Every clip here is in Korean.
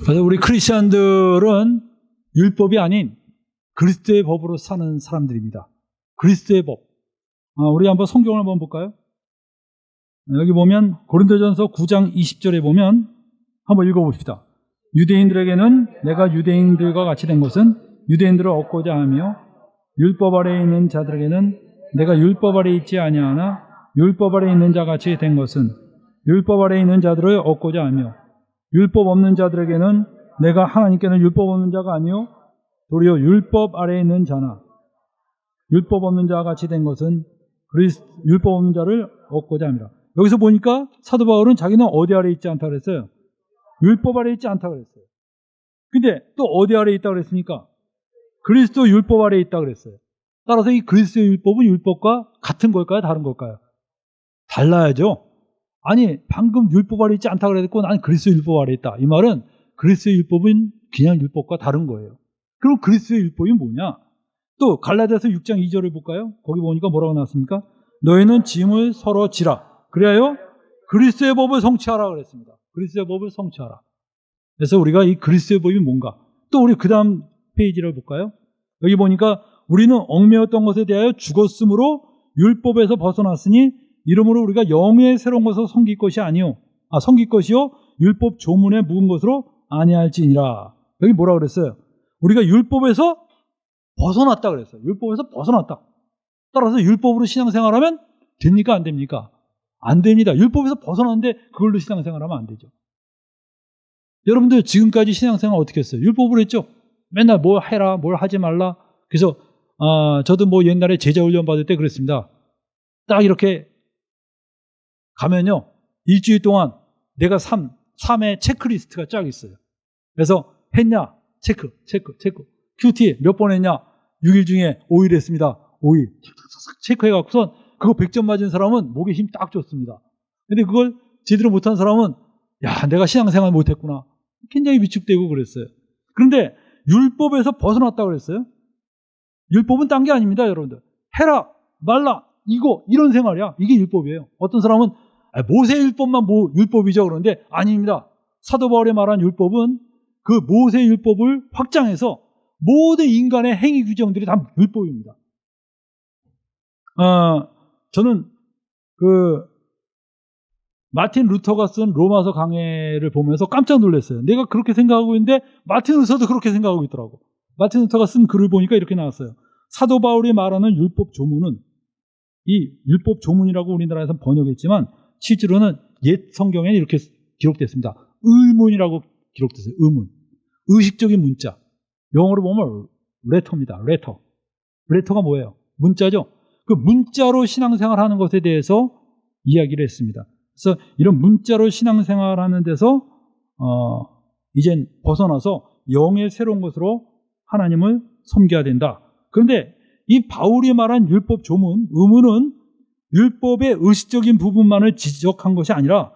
그래서 우리 크리스천들은 율법이 아닌 그리스도의 법으로 사는 사람들입니다. 그리스도의 법. 우리 한번 성경을 한번 볼까요? 여기 보면 고린도전서 9장 20절에 보면 한번 읽어봅시다. 유대인들에게는 내가 유대인들과 같이 된 것은 유대인들을 얻고자 하며 율법 아래에 있는 자들에게는 내가 율법 아래에 있지 아니하나 율법 아래에 있는 자 같이 된 것은 율법 아래에 있는 자들을 얻고자 하며 율법 없는 자들에게는 내가 하나님께는 율법 없는 자가 아니요 도리어 율법 아래에 있는 자나 율법 없는 자와 같이 된 것은 율법 없는 자를 얻고자 합니다. 여기서 보니까 사도 바울은 자기는 어디 아래에 있지 않다고 그랬어요? 율법 아래에 있지 않다고 그랬어요. 근데 또 어디 아래에 있다고 그랬습니까? 그리스도 율법 아래에 있다고 그랬어요. 따라서 이 그리스도의 율법은 율법과 같은 걸까요? 다른 걸까요? 달라야죠. 아니 방금 율법 아래에 있지 않다고 그랬고 나는 그리스도 율법 아래에 있다. 이 말은 그리스도의 율법은 그냥 율법과 다른 거예요. 그럼 그리스도의 율법이 뭐냐? 또 갈라디아서 6장 2절을 볼까요? 거기 보니까 뭐라고 나왔습니까? 너희는 짐을 서로 지라. 그래야 그리스도의 법을 성취하라 그랬습니다. 그리스도의 법을 성취하라. 그래서 우리가 이 그리스도의 법이 뭔가? 또 우리 그 다음 페이지를 볼까요? 여기 보니까 우리는 얽매였던 것에 대하여 죽었으므로 율법에서 벗어났으니 이러므로 우리가 영의 새로운 것을 섬길 것이 아니요. 섬길 것이요 율법 조문에 묵은 것으로 아니할지니라. 여기 뭐라 그랬어요? 우리가 율법에서 벗어났다 그랬어요. 율법에서 벗어났다. 따라서 율법으로 신앙생활하면 됩니까? 안 됩니까? 안 됩니다. 율법에서 벗어났는데 그걸로 신앙생활하면 안 되죠. 여러분들 지금까지 신앙생활 어떻게 했어요? 율법으로 했죠. 맨날 뭘 해라, 뭘 하지 말라. 그래서 저도 뭐 옛날에 제자훈련 받을 때 그랬습니다. 딱 이렇게 가면요. 일주일 동안 내가 삶의 체크리스트가 쫙 있어요. 그래서 했냐? 체크. 큐티 몇 번 했냐? 6일 중에 5일 했습니다. 5일. 체크해갖고선 그거 100점 맞은 사람은 목에 힘 딱 줬습니다. 근데 그걸 제대로 못한 사람은 야, 내가 신앙생활 못했구나. 굉장히 위축되고 그랬어요. 그런데 율법에서 벗어났다고 그랬어요. 율법은 딴 게 아닙니다, 여러분들. 해라, 말라, 이런 생활이야. 이게 율법이에요. 어떤 사람은 모세 율법만 율법이죠. 그런데 아닙니다. 사도 바울이 말한 율법은 그 모세 율법을 확장해서 모든 인간의 행위 규정들이 다 율법입니다. 저는 마틴 루터가 쓴 로마서 강해를 보면서 깜짝 놀랐어요. 내가 그렇게 생각하고 있는데 마틴 루터도 그렇게 생각하고 있더라고. 마틴 루터가 쓴 글을 보니까 이렇게 나왔어요. 사도 바울이 말하는 율법 조문은 이 율법 조문이라고 우리나라에서 번역했지만 실제로는 옛 성경에는 이렇게 기록됐습니다. 의문이라고 기록됐어요. 의문. 의식적인 문자. 영어로 보면 레터입니다. 레터가 뭐예요? 문자죠. 그 문자로 신앙생활하는 것에 대해서 이야기를 했습니다. 그래서 이런 문자로 신앙생활하는 데서 이젠 벗어나서 영의 새로운 것으로 하나님을 섬겨야 된다. 그런데 이 바울이 말한 율법 조문, 의문은 율법의 의식적인 부분만을 지적한 것이 아니라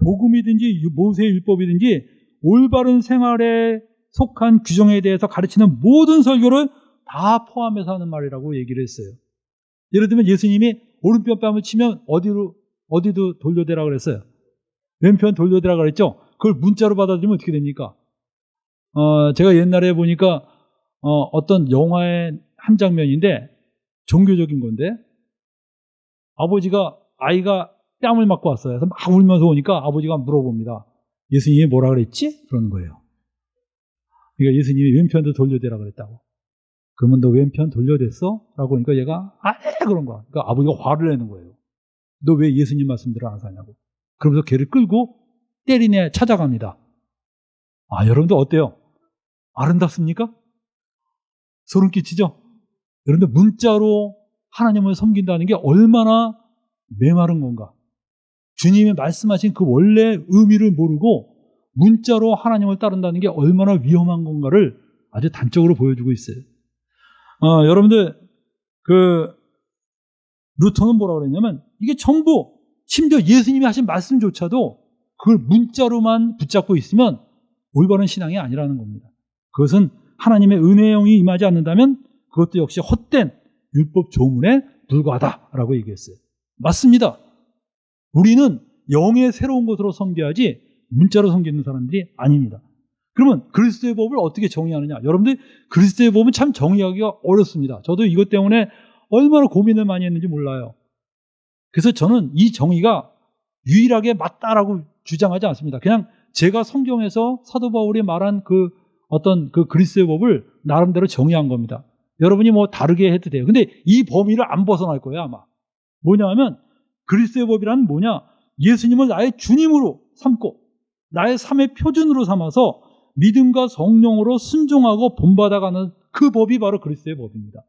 복음이든지 모세의 율법이든지 올바른 생활에 속한 규정에 대해서 가르치는 모든 설교를 다 포함해서 하는 말이라고 얘기를 했어요. 예를 들면 예수님이 오른편 뺨을 치면 어디도 돌려대라 그랬어요. 왼편 돌려대라 그랬죠. 그걸 문자로 받아들이면 어떻게 됩니까? 제가 옛날에 보니까 어떤 영화의 한 장면인데 종교적인 건데 아이가 뺨을 맞고 왔어요. 그래서 막 울면서 오니까 아버지가 물어봅니다. 예수님이 뭐라 그랬지? 그러는 거예요. 그러니까 예수님이 왼편도 돌려대라 그랬다고. 그러면 너 왼편 돌려댔어? 라고 하니까 얘가 그런 거야. 그러니까 아버지가 화를 내는 거예요. 너 왜 예수님 말씀대로 안 사냐고. 그러면서 걔를 끌고 때리네 찾아갑니다. 여러분들 어때요? 아름답습니까? 소름 끼치죠? 여러분들 문자로 하나님을 섬긴다는 게 얼마나 메마른 건가. 주님이 말씀하신 그 원래 의미를 모르고 문자로 하나님을 따른다는 게 얼마나 위험한 건가를 아주 단적으로 보여주고 있어요. 여러분들 루터는 뭐라고 그랬냐면 이게 전부 심지어 예수님이 하신 말씀조차도 그걸 문자로만 붙잡고 있으면 올바른 신앙이 아니라는 겁니다. 그것은 하나님의 은혜의 영이 임하지 않는다면 그것도 역시 헛된 율법 조문에 불과하다라고 얘기했어요. 맞습니다. 우리는 영의 새로운 것으로 섬겨야지 문자로 섬기는 사람들이 아닙니다. 그러면 그리스도의 법을 어떻게 정의하느냐? 여러분들 그리스도의 법은 참 정의하기가 어렵습니다. 저도 이것 때문에 얼마나 고민을 많이 했는지 몰라요. 그래서 저는 이 정의가 유일하게 맞다라고 주장하지 않습니다. 그냥 제가 성경에서 사도 바울이 말한 그 어떤 그 그리스도의 법을 나름대로 정의한 겁니다. 여러분이 뭐 다르게 해도 돼요. 근데 이 범위를 안 벗어날 거예요, 아마. 뭐냐 하면 그리스도의 법이란 뭐냐? 예수님을 나의 주님으로 삼고 나의 삶의 표준으로 삼아서 믿음과 성령으로 순종하고 본받아가는 그 법이 바로 그리스도의 법입니다.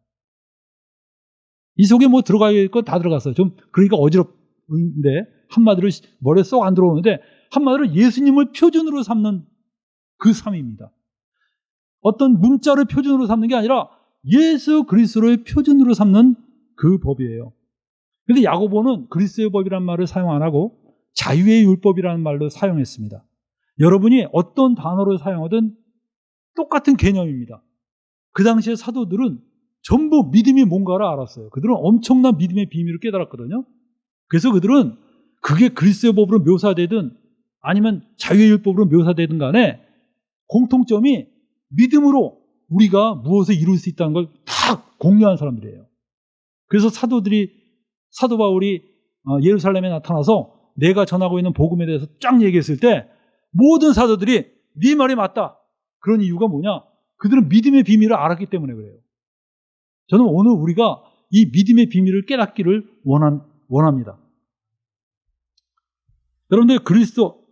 이 속에 뭐 들어갈 거 다 들어갔어요. 좀 그러니까 어지럽는데 한마디로 머리에 쏙 안 들어오는데 한마디로 예수님을 표준으로 삼는 그 삶입니다. 어떤 문자를 표준으로 삼는 게 아니라 예수 그리스도의 표준으로 삼는 그 법이에요. 그런데 야고보는 그리스도의 법이라는 말을 사용 안 하고 자유의 율법이라는 말로 사용했습니다. 여러분이 어떤 단어를 사용하든 똑같은 개념입니다. 그 당시에 사도들은 전부 믿음이 뭔가를 알았어요. 그들은 엄청난 믿음의 비밀을 깨달았거든요. 그래서 그들은 그게 그리스도의 법으로 묘사되든 아니면 자유의 율법으로 묘사되든 간에 공통점이 믿음으로 우리가 무엇을 이룰 수 있다는 걸 다 공유한 사람들이에요. 그래서 사도 바울이 예루살렘에 나타나서 내가 전하고 있는 복음에 대해서 쫙 얘기했을 때 모든 사도들이 네 말이 맞다. 그런 이유가 뭐냐? 그들은 믿음의 비밀을 알았기 때문에 그래요. 저는 오늘 우리가 이 믿음의 비밀을 깨닫기를 원합니다. 여러분들 그리스도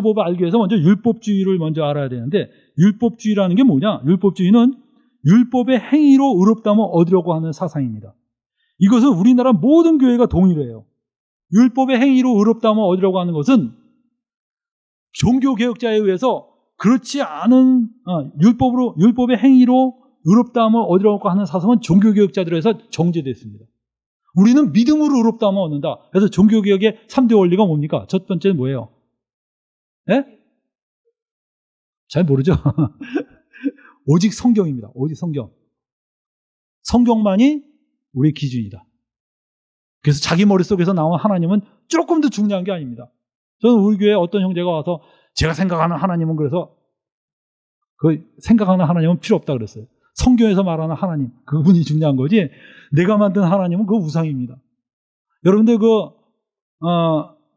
법을 알기 위해서 먼저 율법주의를 먼저 알아야 되는데 율법주의라는 게 뭐냐? 율법주의는 율법의 행위로 의롭다함을 얻으려고 하는 사상입니다. 이것은 우리나라 모든 교회가 동일해요. 율법의 행위로 의롭다함을 얻으려고 하는 것은 종교개혁자에 의해서 그렇지 않은 율법의 행위로 의롭다함을 얻으려고 하는 사상은 종교개혁자들에 의해서 정제됐습니다. 우리는 믿음으로 의롭다함을 얻는다. 그래서 종교개혁의 3대 원리가 뭡니까? 첫 번째는 뭐예요? 예? 잘 모르죠? 오직 성경입니다. 오직 성경. 성경만이 우리의 기준이다. 그래서 자기 머릿속에서 나온 하나님은 조금 더 중요한 게 아닙니다. 저는 우리 교회에 어떤 형제가 와서 제가 생각하는 하나님은 그래서 그 생각하는 하나님은 필요 없다 그랬어요. 성경에서 말하는 하나님, 그분이 중요한 거지 내가 만든 하나님은 그 우상입니다. 여러분들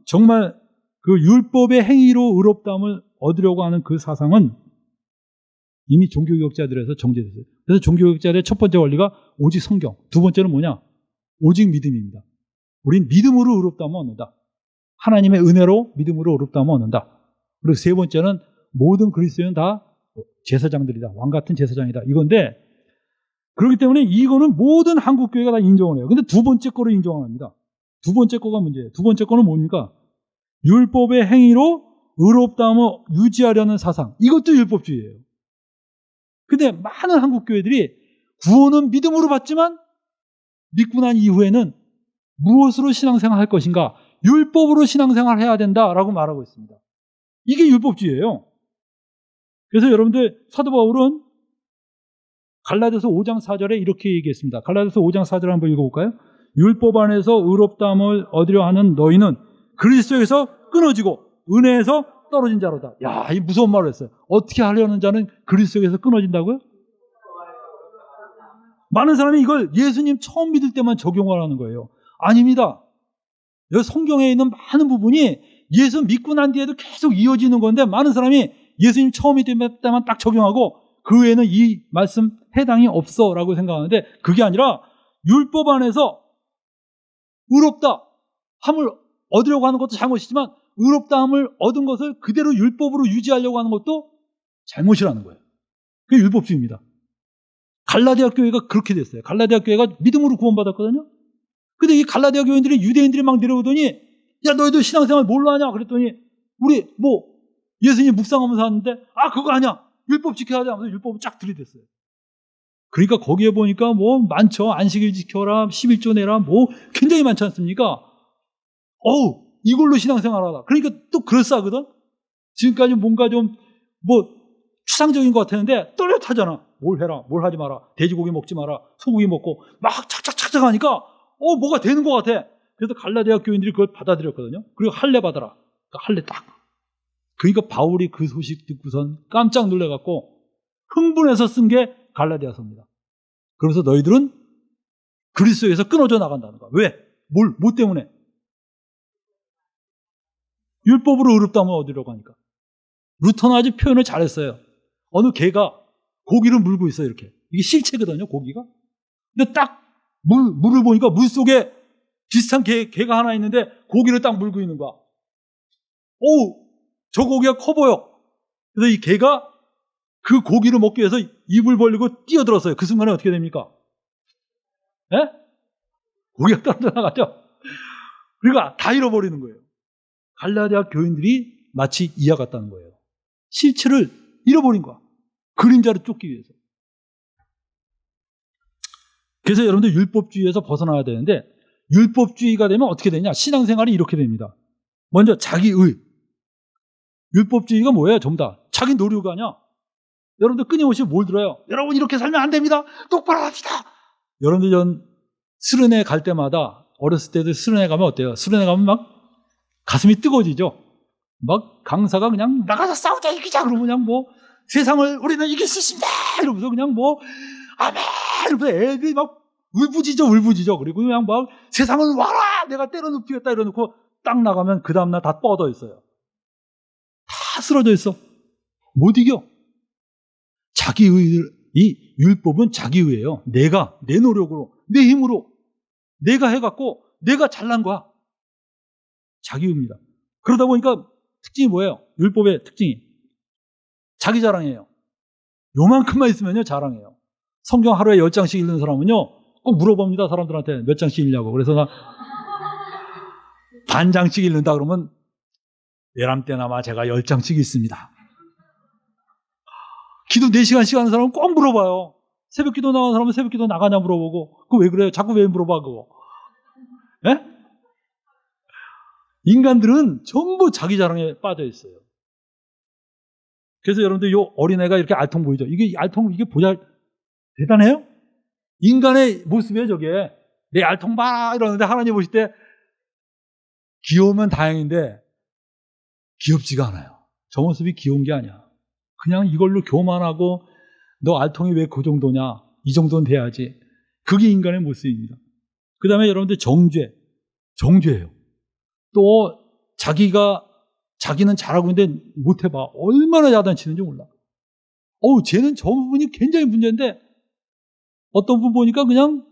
정말 그 율법의 행위로 의롭다함을 얻으려고 하는 그 사상은 이미 종교개혁자들에서 정제됐어요. 그래서 종교개혁자들의 첫 번째 원리가 오직 성경, 두 번째는 뭐냐? 오직 믿음입니다. 우린 믿음으로 의롭다함을 얻는다. 하나님의 은혜로 믿음으로 의롭다함을 얻는다. 그리고 세 번째는 모든 그리스도인은 다 제사장들이다. 왕 같은 제사장이다. 이건데 그렇기 때문에 이거는 모든 한국교회가 다 인정을 해요. 근데 두 번째 거를 인정 안 합니다. 두 번째 거가 문제예요. 두 번째 거는 뭡니까? 율법의 행위로 의롭다함을 유지하려는 사상. 이것도 율법주의예요. 근데 많은 한국교회들이 구원은 믿음으로 받지만 믿고 난 이후에는 무엇으로 신앙생활 할 것인가? 율법으로 신앙생활 해야 된다라고 말하고 있습니다. 이게 율법주의예요. 그래서 여러분들 사도 바울은 갈라디아서 5장 4절에 이렇게 얘기했습니다. 갈라디아서 5장 4절 한번 읽어볼까요? 율법 안에서 의롭다함을 얻으려 하는 너희는 그리스도에서 끊어지고 은혜에서 떨어진 자로다. 야, 이 무서운 말을 했어요. 어떻게 하려는 자는 그리스도에서 끊어진다고요? 많은 사람이 이걸 예수님 처음 믿을 때만 적용하라는 거예요. 아닙니다. 여기 성경에 있는 많은 부분이 예수 믿고 난 뒤에도 계속 이어지는 건데 많은 사람이 예수님 처음 믿을 때만 딱 적용하고 그 외에는 이 말씀 해당이 없어 라고 생각하는데 그게 아니라 율법 안에서 의롭다 함을 얻으려고 하는 것도 잘못이지만 의롭다 함을 얻은 것을 그대로 율법으로 유지하려고 하는 것도 잘못이라는 거예요. 그게 율법주의입니다. 갈라디아 교회가 그렇게 됐어요. 갈라디아 교회가 믿음으로 구원받았거든요. 근데 이 갈라디아 교인들이 유대인들이 막 내려오더니 야 너희들 신앙생활 뭘로 하냐 그랬더니 우리 예수님 묵상하면서 하는데 그거 아니야 율법 지켜야 돼 하면서 율법을 쫙 들이댔어요. 그러니까 거기에 보니까 많죠. 안식일 지켜라 11조 내라 굉장히 많지 않습니까? 이걸로 신앙생활하다. 그러니까 또 그럴싸하거든. 지금까지 뭔가 좀 추상적인 것 같았는데 또렷하잖아. 뭘 해라 뭘 하지 마라 돼지고기 먹지 마라 소고기 먹고 막 착착착착 하니까 뭐가 되는 것 같아. 그래서 갈라디아 교인들이 그걸 받아들였거든요. 그리고 할례 받아라. 할례 딱. 그러니까 바울이 그 소식 듣고선 깜짝 놀라갖고 흥분해서 쓴 게 갈라디아서입니다. 그러면서 너희들은 그리스도에서 끊어져 나간다는 거야. 왜? 뭐 때문에? 율법으로 의롭다면 어디로 가니까? 루터는 아주 표현을 잘했어요. 어느 개가 고기를 물고 있어요, 이렇게. 이게 실체거든요, 고기가. 근데 딱 물을 보니까 물 속에 비슷한 개가 하나 있는데 고기를 딱 물고 있는 거야. 오, 저 고기가 커 보여. 그래서 이 개가 그 고기를 먹기 위해서 입을 벌리고 뛰어들었어요. 그 순간에 어떻게 됩니까? 예? 고기가 떨어져 나가죠. 그러니까 다 잃어버리는 거예요. 갈라디아 교인들이 마치 이와 같다는 거예요. 실체를 잃어버린 거야. 그림자를 쫓기 위해서. 그래서 여러분들 율법주의에서 벗어나야 되는데, 율법주의가 되면 어떻게 되냐? 신앙생활이 이렇게 됩니다. 먼저 자기의. 율법주의가 뭐예요? 전부 다 자기 노력 아니야. 여러분들 끊임없이 뭘 들어요? 여러분 이렇게 살면 안 됩니다. 똑바로 합시다. 여러분들 전 수련회 갈 때마다, 어렸을 때도 수련회 가면 어때요? 수련회 가면 막 가슴이 뜨거워지죠. 막 강사가 그냥 나가서 싸우자 이기자 그러면 그냥 뭐 세상을 우리는 이길 수 있습니다 이러면서 그냥 뭐 아멘 이러면서 애들이 막 울부짖어. 그리고 그냥 막 세상은 와라 내가 때려눕히겠다 이러놓고 딱 나가면 그 다음날 다 뻗어 있어요. 다 쓰러져 있어. 못 이겨. 이 율법은 자기의예요. 내가 내 노력으로 내 힘으로 내가 해갖고 내가 잘난 거야. 자기의입니다. 그러다 보니까 특징이 뭐예요? 율법의 특징이 자기 자랑이에요. 요만큼만 있으면요 자랑해요. 성경 하루에 10장씩 읽는 사람은요 꼭 물어봅니다. 사람들한테 몇 장씩 읽냐고. 그래서 나 반 장씩 읽는다 그러면 예람 때나마 제가 10장씩 읽습니다. 기도 4시간씩 하는 사람은 꼭 물어봐요. 새벽 기도 나가는 사람은 새벽 기도 나가냐 물어보고. 그거 왜 그래요? 자꾸 왜 물어봐 그거. 예? 인간들은 전부 자기 자랑에 빠져 있어요. 그래서 여러분들 이 어린애가 이렇게 알통 보이죠? 이게 보자 대단해요? 인간의 모습이에요 저게. 내 알통 봐 이러는데 하나님 보실 때 귀여우면 다행인데 귀엽지가 않아요. 저 모습이 귀여운 게 아니야. 그냥 이걸로 교만하고 너 알통이 왜 그 정도냐? 이 정도는 돼야지. 그게 인간의 모습입니다. 그 다음에 여러분들 정죄예요. 또 자기는 잘하고 있는데 못해봐. 얼마나 야단치는지 몰라. 쟤는 저 부분이 굉장히 문제인데 어떤 분 보니까 그냥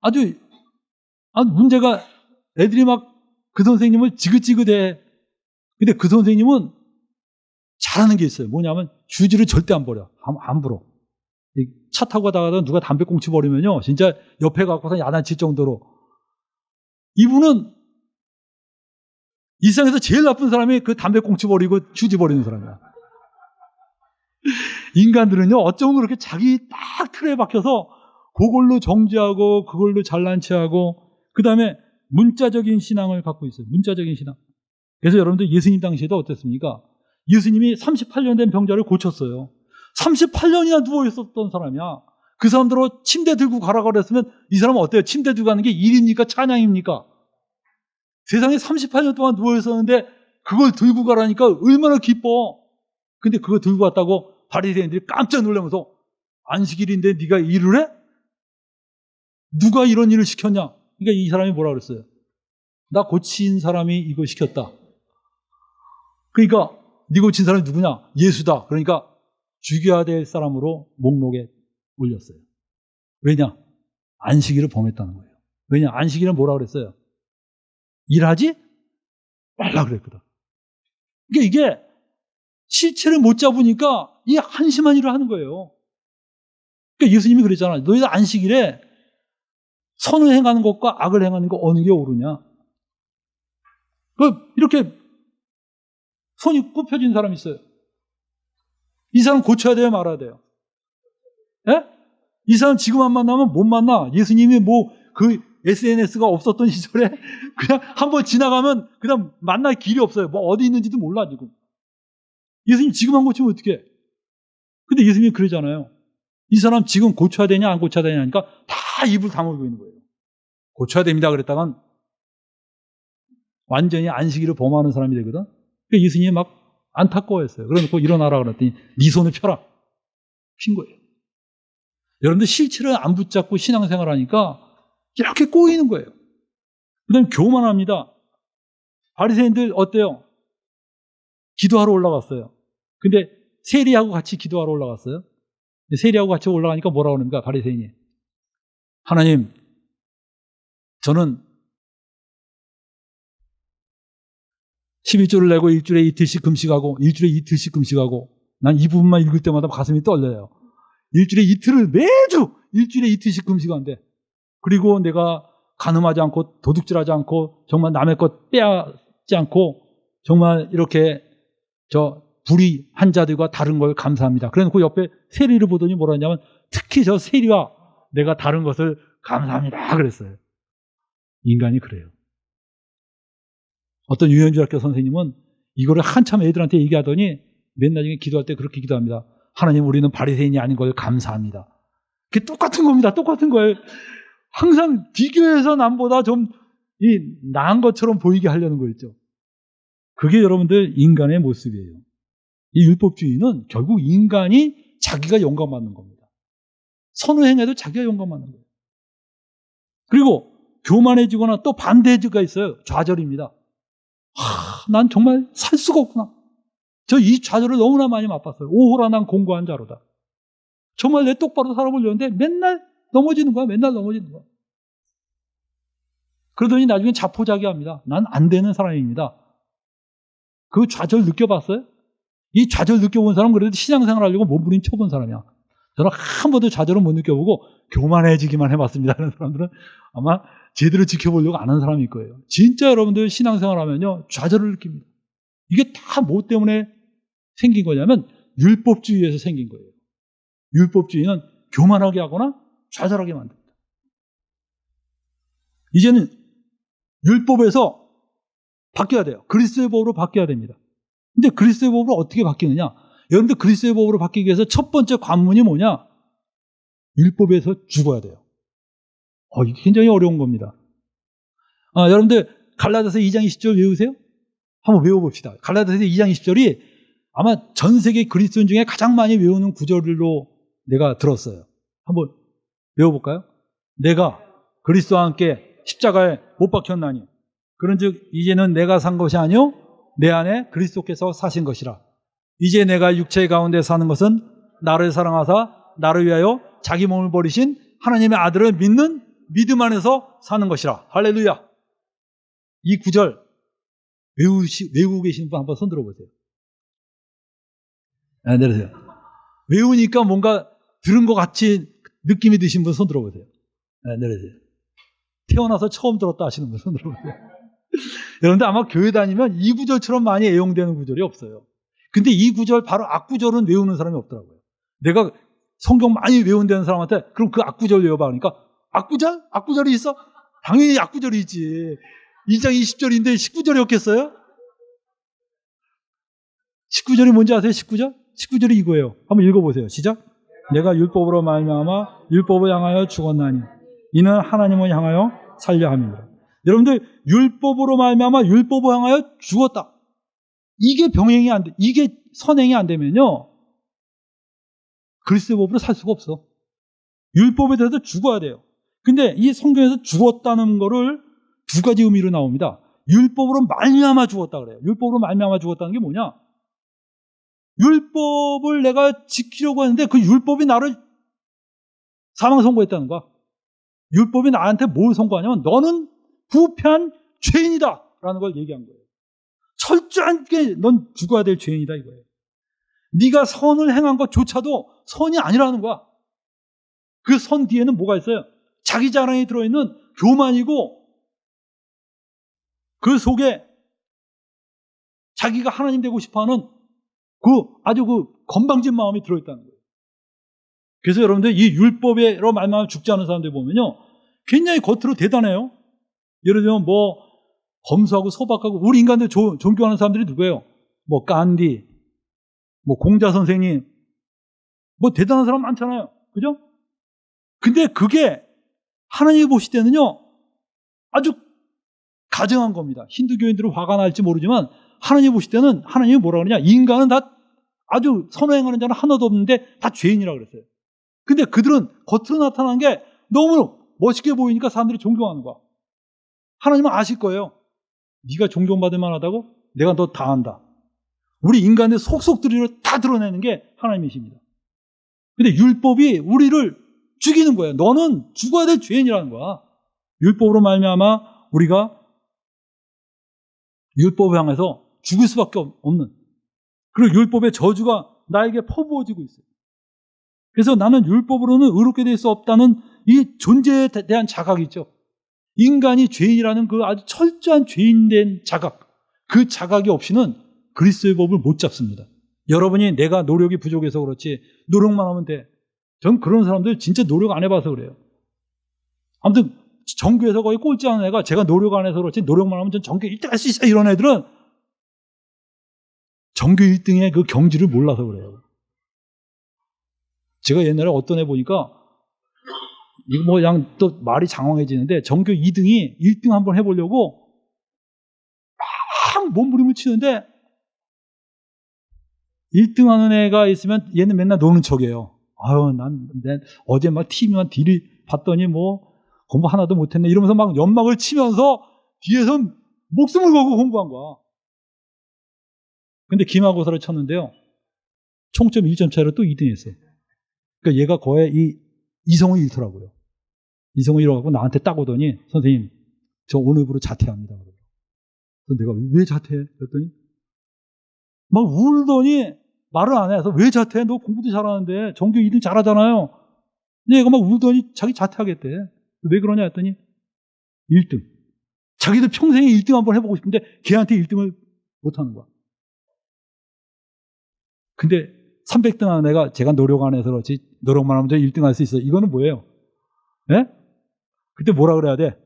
아주 문제가 애들이 막 그 선생님을 지긋지긋해. 근데 그 선생님은 잘하는 게 있어요. 뭐냐면 휴지를 절대 안 버려. 안 불어. 차 타고 가다가 누가 담배꽁초 버리면요 진짜 옆에 갖고서 야단칠 정도로. 이분은 이 세상에서 제일 나쁜 사람이 그 담배꽁초 버리고 휴지 버리는 사람이야. 인간들은요 어쩌면 그렇게 자기 딱 틀에 박혀서 그걸로 정죄하고 그걸로 잘난 체하고 그 다음에 문자적인 신앙을 갖고 있어요. 문자적인 신앙. 그래서 여러분들 예수님 당시에도 어땠습니까? 예수님이 38년 된 병자를 고쳤어요. 38년이나 누워있었던 사람이야. 그 사람들로 침대 들고 가라고 그랬으면 이 사람은 어때요? 침대 들고 가는 게 일입니까? 찬양입니까? 세상에 38년 동안 누워있었는데 그걸 들고 가라니까 얼마나 기뻐. 근데 그거 들고 왔다고 바리새인들이 깜짝 놀라면서 안식일인데 네가 일을 해? 누가 이런 일을 시켰냐? 그러니까 이 사람이 뭐라 그랬어요? 나 고친 사람이 이거 시켰다. 그러니까 네 고친 사람이 누구냐? 예수다. 그러니까 죽여야 될 사람으로 목록에 올렸어요. 왜냐? 안식일을 범했다는 거예요. 왜냐? 안식일은 뭐라 그랬어요? 일하지 말라 그랬거든. 그러니까 이게 실체를 못 잡으니까 이 한심한 일을 하는 거예요. 그러니까 예수님이 그랬잖아요. 너희들 안식일에 선을 행하는 것과 악을 행하는 것 어느 게 옳으냐? 이렇게 손이 굽혀진 사람이 있어요. 이 사람 고쳐야 돼요? 말아야 돼요? 예? 이 사람 지금 안 만나면 못 만나. 예수님이 그 SNS가 없었던 시절에 그냥 한번 지나가면 그냥 만날 길이 없어요. 어디 있는지도 몰라 지금. 예수님 지금 안 고치면 어떡해? 근데 예수님이 그러잖아요. 이 사람 지금 고쳐야 되냐 안 고쳐야 되냐 하니까 다 입을 다물고 있는 거예요. 고쳐야 됩니다 그랬다간 완전히 안식일을 범하는 사람이 되거든. 그러니까 예수님이 막 안타까워했어요. 그래놓고 일어나라 그랬더니 네 손을 펴라. 핀 거예요. 여러분들 실체를 안 붙잡고 신앙생활 하니까 이렇게 꼬이는 거예요. 그 다음에 교만합니다. 바리새인들 어때요? 기도하러 올라갔어요. 근데 세리하고 같이 기도하러 올라갔어요. 세리하고 같이 올라가니까 뭐라고 합니까? 바리새인이. 하나님, 저는 11조를 내고 일주일에 이틀씩 금식하고 난 이 부분만 읽을 때마다 가슴이 떨려요. 일주일에 이틀을 매주 일주일에 이틀씩 금식한대. 그리고 내가 간음하지 않고 도둑질하지 않고 정말 남의 것 빼앗지 않고 정말 이렇게 불의한 자들과 다른 걸 감사합니다. 그래놓고 옆에 세리를 보더니 뭐라 하냐면 특히 저 세리와 내가 다른 것을 감사합니다 그랬어요. 인간이 그래요. 어떤 유현주학교 선생님은 이거를 한참 애들한테 얘기하더니 맨 나중에 기도할 때 그렇게 기도합니다. 하나님, 우리는 바리새인이 아닌 걸 감사합니다. 그게 똑같은 겁니다. 똑같은 거예요. 항상 비교해서 남보다 좀 나은 것처럼 보이게 하려는 거 있죠. 그게 여러분들 인간의 모습이에요. 이 율법주의는 결국 인간이 자기가 영감받는 겁니다. 선을 행해도 자기가 영감받는 거예요. 그리고 교만해지거나 또 반대가 있어요. 좌절입니다. 난 정말 살 수가 없구나. 저 이 좌절을 너무나 많이 맛봤어요. 오호라 난 공고한 자로다. 정말 내 똑바로 살아보려는데 맨날 넘어지는 거야. 그러더니 나중에 자포자기합니다. 난 안 되는 사람입니다. 그 좌절 느껴봤어요? 이 좌절 느껴본 사람은 그래도 신앙생활 하려고 몸부림쳐본 사람이야. 저는 한 번도 좌절은 못 느껴보고 교만해지기만 해봤습니다. 하는 사람들은 아마 제대로 지켜보려고 안 하는 사람일 거예요. 진짜 여러분들 신앙생활 하면요, 좌절을 느낍니다. 이게 다 뭐 때문에 생긴 거냐면 율법주의에서 생긴 거예요. 율법주의는 교만하게 하거나 좌절하게 만듭니다. 이제는 율법에서 바뀌어야 돼요. 그리스도의 법으로 바뀌어야 됩니다. 근데 그리스도의 법으로 어떻게 바뀌느냐? 여러분들 그리스도의 법으로 바뀌기 위해서 첫 번째 관문이 뭐냐? 율법에서 죽어야 돼요. 이게 굉장히 어려운 겁니다. 여러분들 갈라디아서 2장 20절 외우세요? 한번 외워봅시다. 갈라디아서 2장 20절이 아마 전 세계 그리스도인 중에 가장 많이 외우는 구절로 내가 들었어요. 한번 외워볼까요? 내가 그리스도와 함께 십자가에 못 박혔나니 그런즉 이제는 내가 산 것이 아니요 내 안에 그리스도께서 사신 것이라. 이제 내가 육체 가운데 사는 것은 나를 사랑하사 나를 위하여 자기 몸을 버리신 하나님의 아들을 믿는 믿음 안에서 사는 것이라. 할렐루야. 이 구절 외우고 계시는 분 한번 손 들어보세요. 내리세요. 외우니까 뭔가 들은 것 같이 느낌이 드신 분 손 들어보세요. 내리세요. 태어나서 처음 들었다 하시는 분 손 들어보세요. 여러분들 아마 교회 다니면 이 구절처럼 많이 애용되는 구절이 없어요. 근데 이 구절, 바로 앞구절은 외우는 사람이 없더라고요. 내가 성경 많이 외운다는 사람한테 그럼 그 앞구절 외워봐 그러니까 앞구절? 앞구절이 있어? 당연히 앞구절이 있지. 2장 20절인데 19절이 없겠어요? 19절이 뭔지 아세요? 19절? 19절이 이거예요. 한번 읽어보세요. 시작. 내가 율법으로 말미암아 율법을 향하여 죽었나니 이는 하나님을 향하여 살려 함이니라. 여러분들 율법으로 말미암아 율법을 향하여 죽었다. 이게 병행이 안 돼. 이게 선행이 안 되면요 그리스도의 법으로 살 수가 없어. 율법에 대해서 죽어야 돼요. 근데 이 성경에서 죽었다는 거를 두 가지 의미로 나옵니다. 율법으로 말미암아 죽었다 그래요. 율법으로 말미암아 죽었다는 게 뭐냐? 율법을 내가 지키려고 하는데 그 율법이 나를 사망 선고했다는 거야. 율법이 나한테 뭘 선고하냐면 너는 부패한 죄인이다 라는 걸 얘기한 거예요. 철저하게 넌 죽어야 될 죄인이다 이거예요. 네가 선을 행한 것조차도 선이 아니라는 거야. 그 선 뒤에는 뭐가 있어요? 자기 자랑이 들어있는 교만이고 그 속에 자기가 하나님 되고 싶어하는 아주 건방진 마음이 들어있다는 거예요. 그래서 여러분들 이 율법으로 말미암아 죽지 않은 사람들 보면요 굉장히 겉으로 대단해요. 예를 들면 검소하고 소박하고 우리 인간들 존경하는 사람들이 누구예요? 간디, 공자 선생님, 대단한 사람 많잖아요. 그죠? 근데 그게 하나님이 보실 때는요 아주 가증한 겁니다. 힌두교인들은 화가 날지 모르지만 하나님 보실 때는 하나님이 뭐라 그러냐? 인간은 다 아주 선행하는 자는 하나도 없는데 다 죄인이라고 그랬어요. 근데 그들은 겉으로 나타난 게 너무 멋있게 보이니까 사람들이 존경하는 거야. 하나님은 아실 거예요. 네가 존경받을 만하다고? 내가 너 다 안다. 우리 인간의 속속들이를 다 드러내는 게 하나님이십니다. 근데 율법이 우리를 죽이는 거예요. 너는 죽어야 될 죄인이라는 거야. 율법으로 말미암아 우리가 율법을 향해서 죽을 수밖에 없는, 그리고 율법의 저주가 나에게 퍼부어지고 있어요. 그래서 나는 율법으로는 의롭게 될 수 없다는 이 존재에 대한 자각이 있죠. 인간이 죄인이라는 그 아주 철저한 죄인된 자각, 그 자각이 없이는 그리스도의 법을 못 잡습니다. 여러분이 내가 노력이 부족해서 그렇지 노력만 하면 돼. 전 그런 사람들 진짜 노력 안 해봐서 그래요. 아무튼 전교에서 거의 꼴찌하는 애가 제가 노력 안 해서 그렇지 노력만 하면 전 전교 1등 할 수 있어, 이런 애들은 전교 1등의 그 경지를 몰라서 그래요. 제가 옛날에 어떤 애 보니까 이거 뭐 그냥 또 말이 장황해지는데 전교 2등이 1등 한번 해보려고 막 몸부림을 치는데 1등 하는 애가 있으면 얘는 맨날 노는 척이에요. 아유, 난 어제 막 TV만 딜이 봤더니 뭐 공부 하나도 못했네 이러면서 막 연막을 치면서 뒤에서 목숨을 걸고 공부한 거야. 근데 기말고사를 쳤는데요, 총점 1점 차이로 또 2등 했어요. 그러니까 얘가 거의 이성을 잃더라고요. 이성을 잃어갖고 나한테 딱 오더니 선생님 저 오늘부로 자퇴합니다. 그래서 내가 왜 자퇴해? 그랬더니 막 울더니 말을 안 해서 왜 자퇴해? 너 공부도 잘하는데 전교 2등 잘하잖아요. 근데 얘가 막 울더니 자기 자퇴하겠대. 왜 그러냐 했더니 1등. 자기도 평생에 1등 한번 해보고 싶은데 걔한테 1등을 못하는 거야. 근데 300등 하는 애가 제가 노력 안 해서 그렇지 노력만 하면 저 1등 할 수 있어. 이거는 뭐예요? 예? 그때 뭐라 그래야 돼?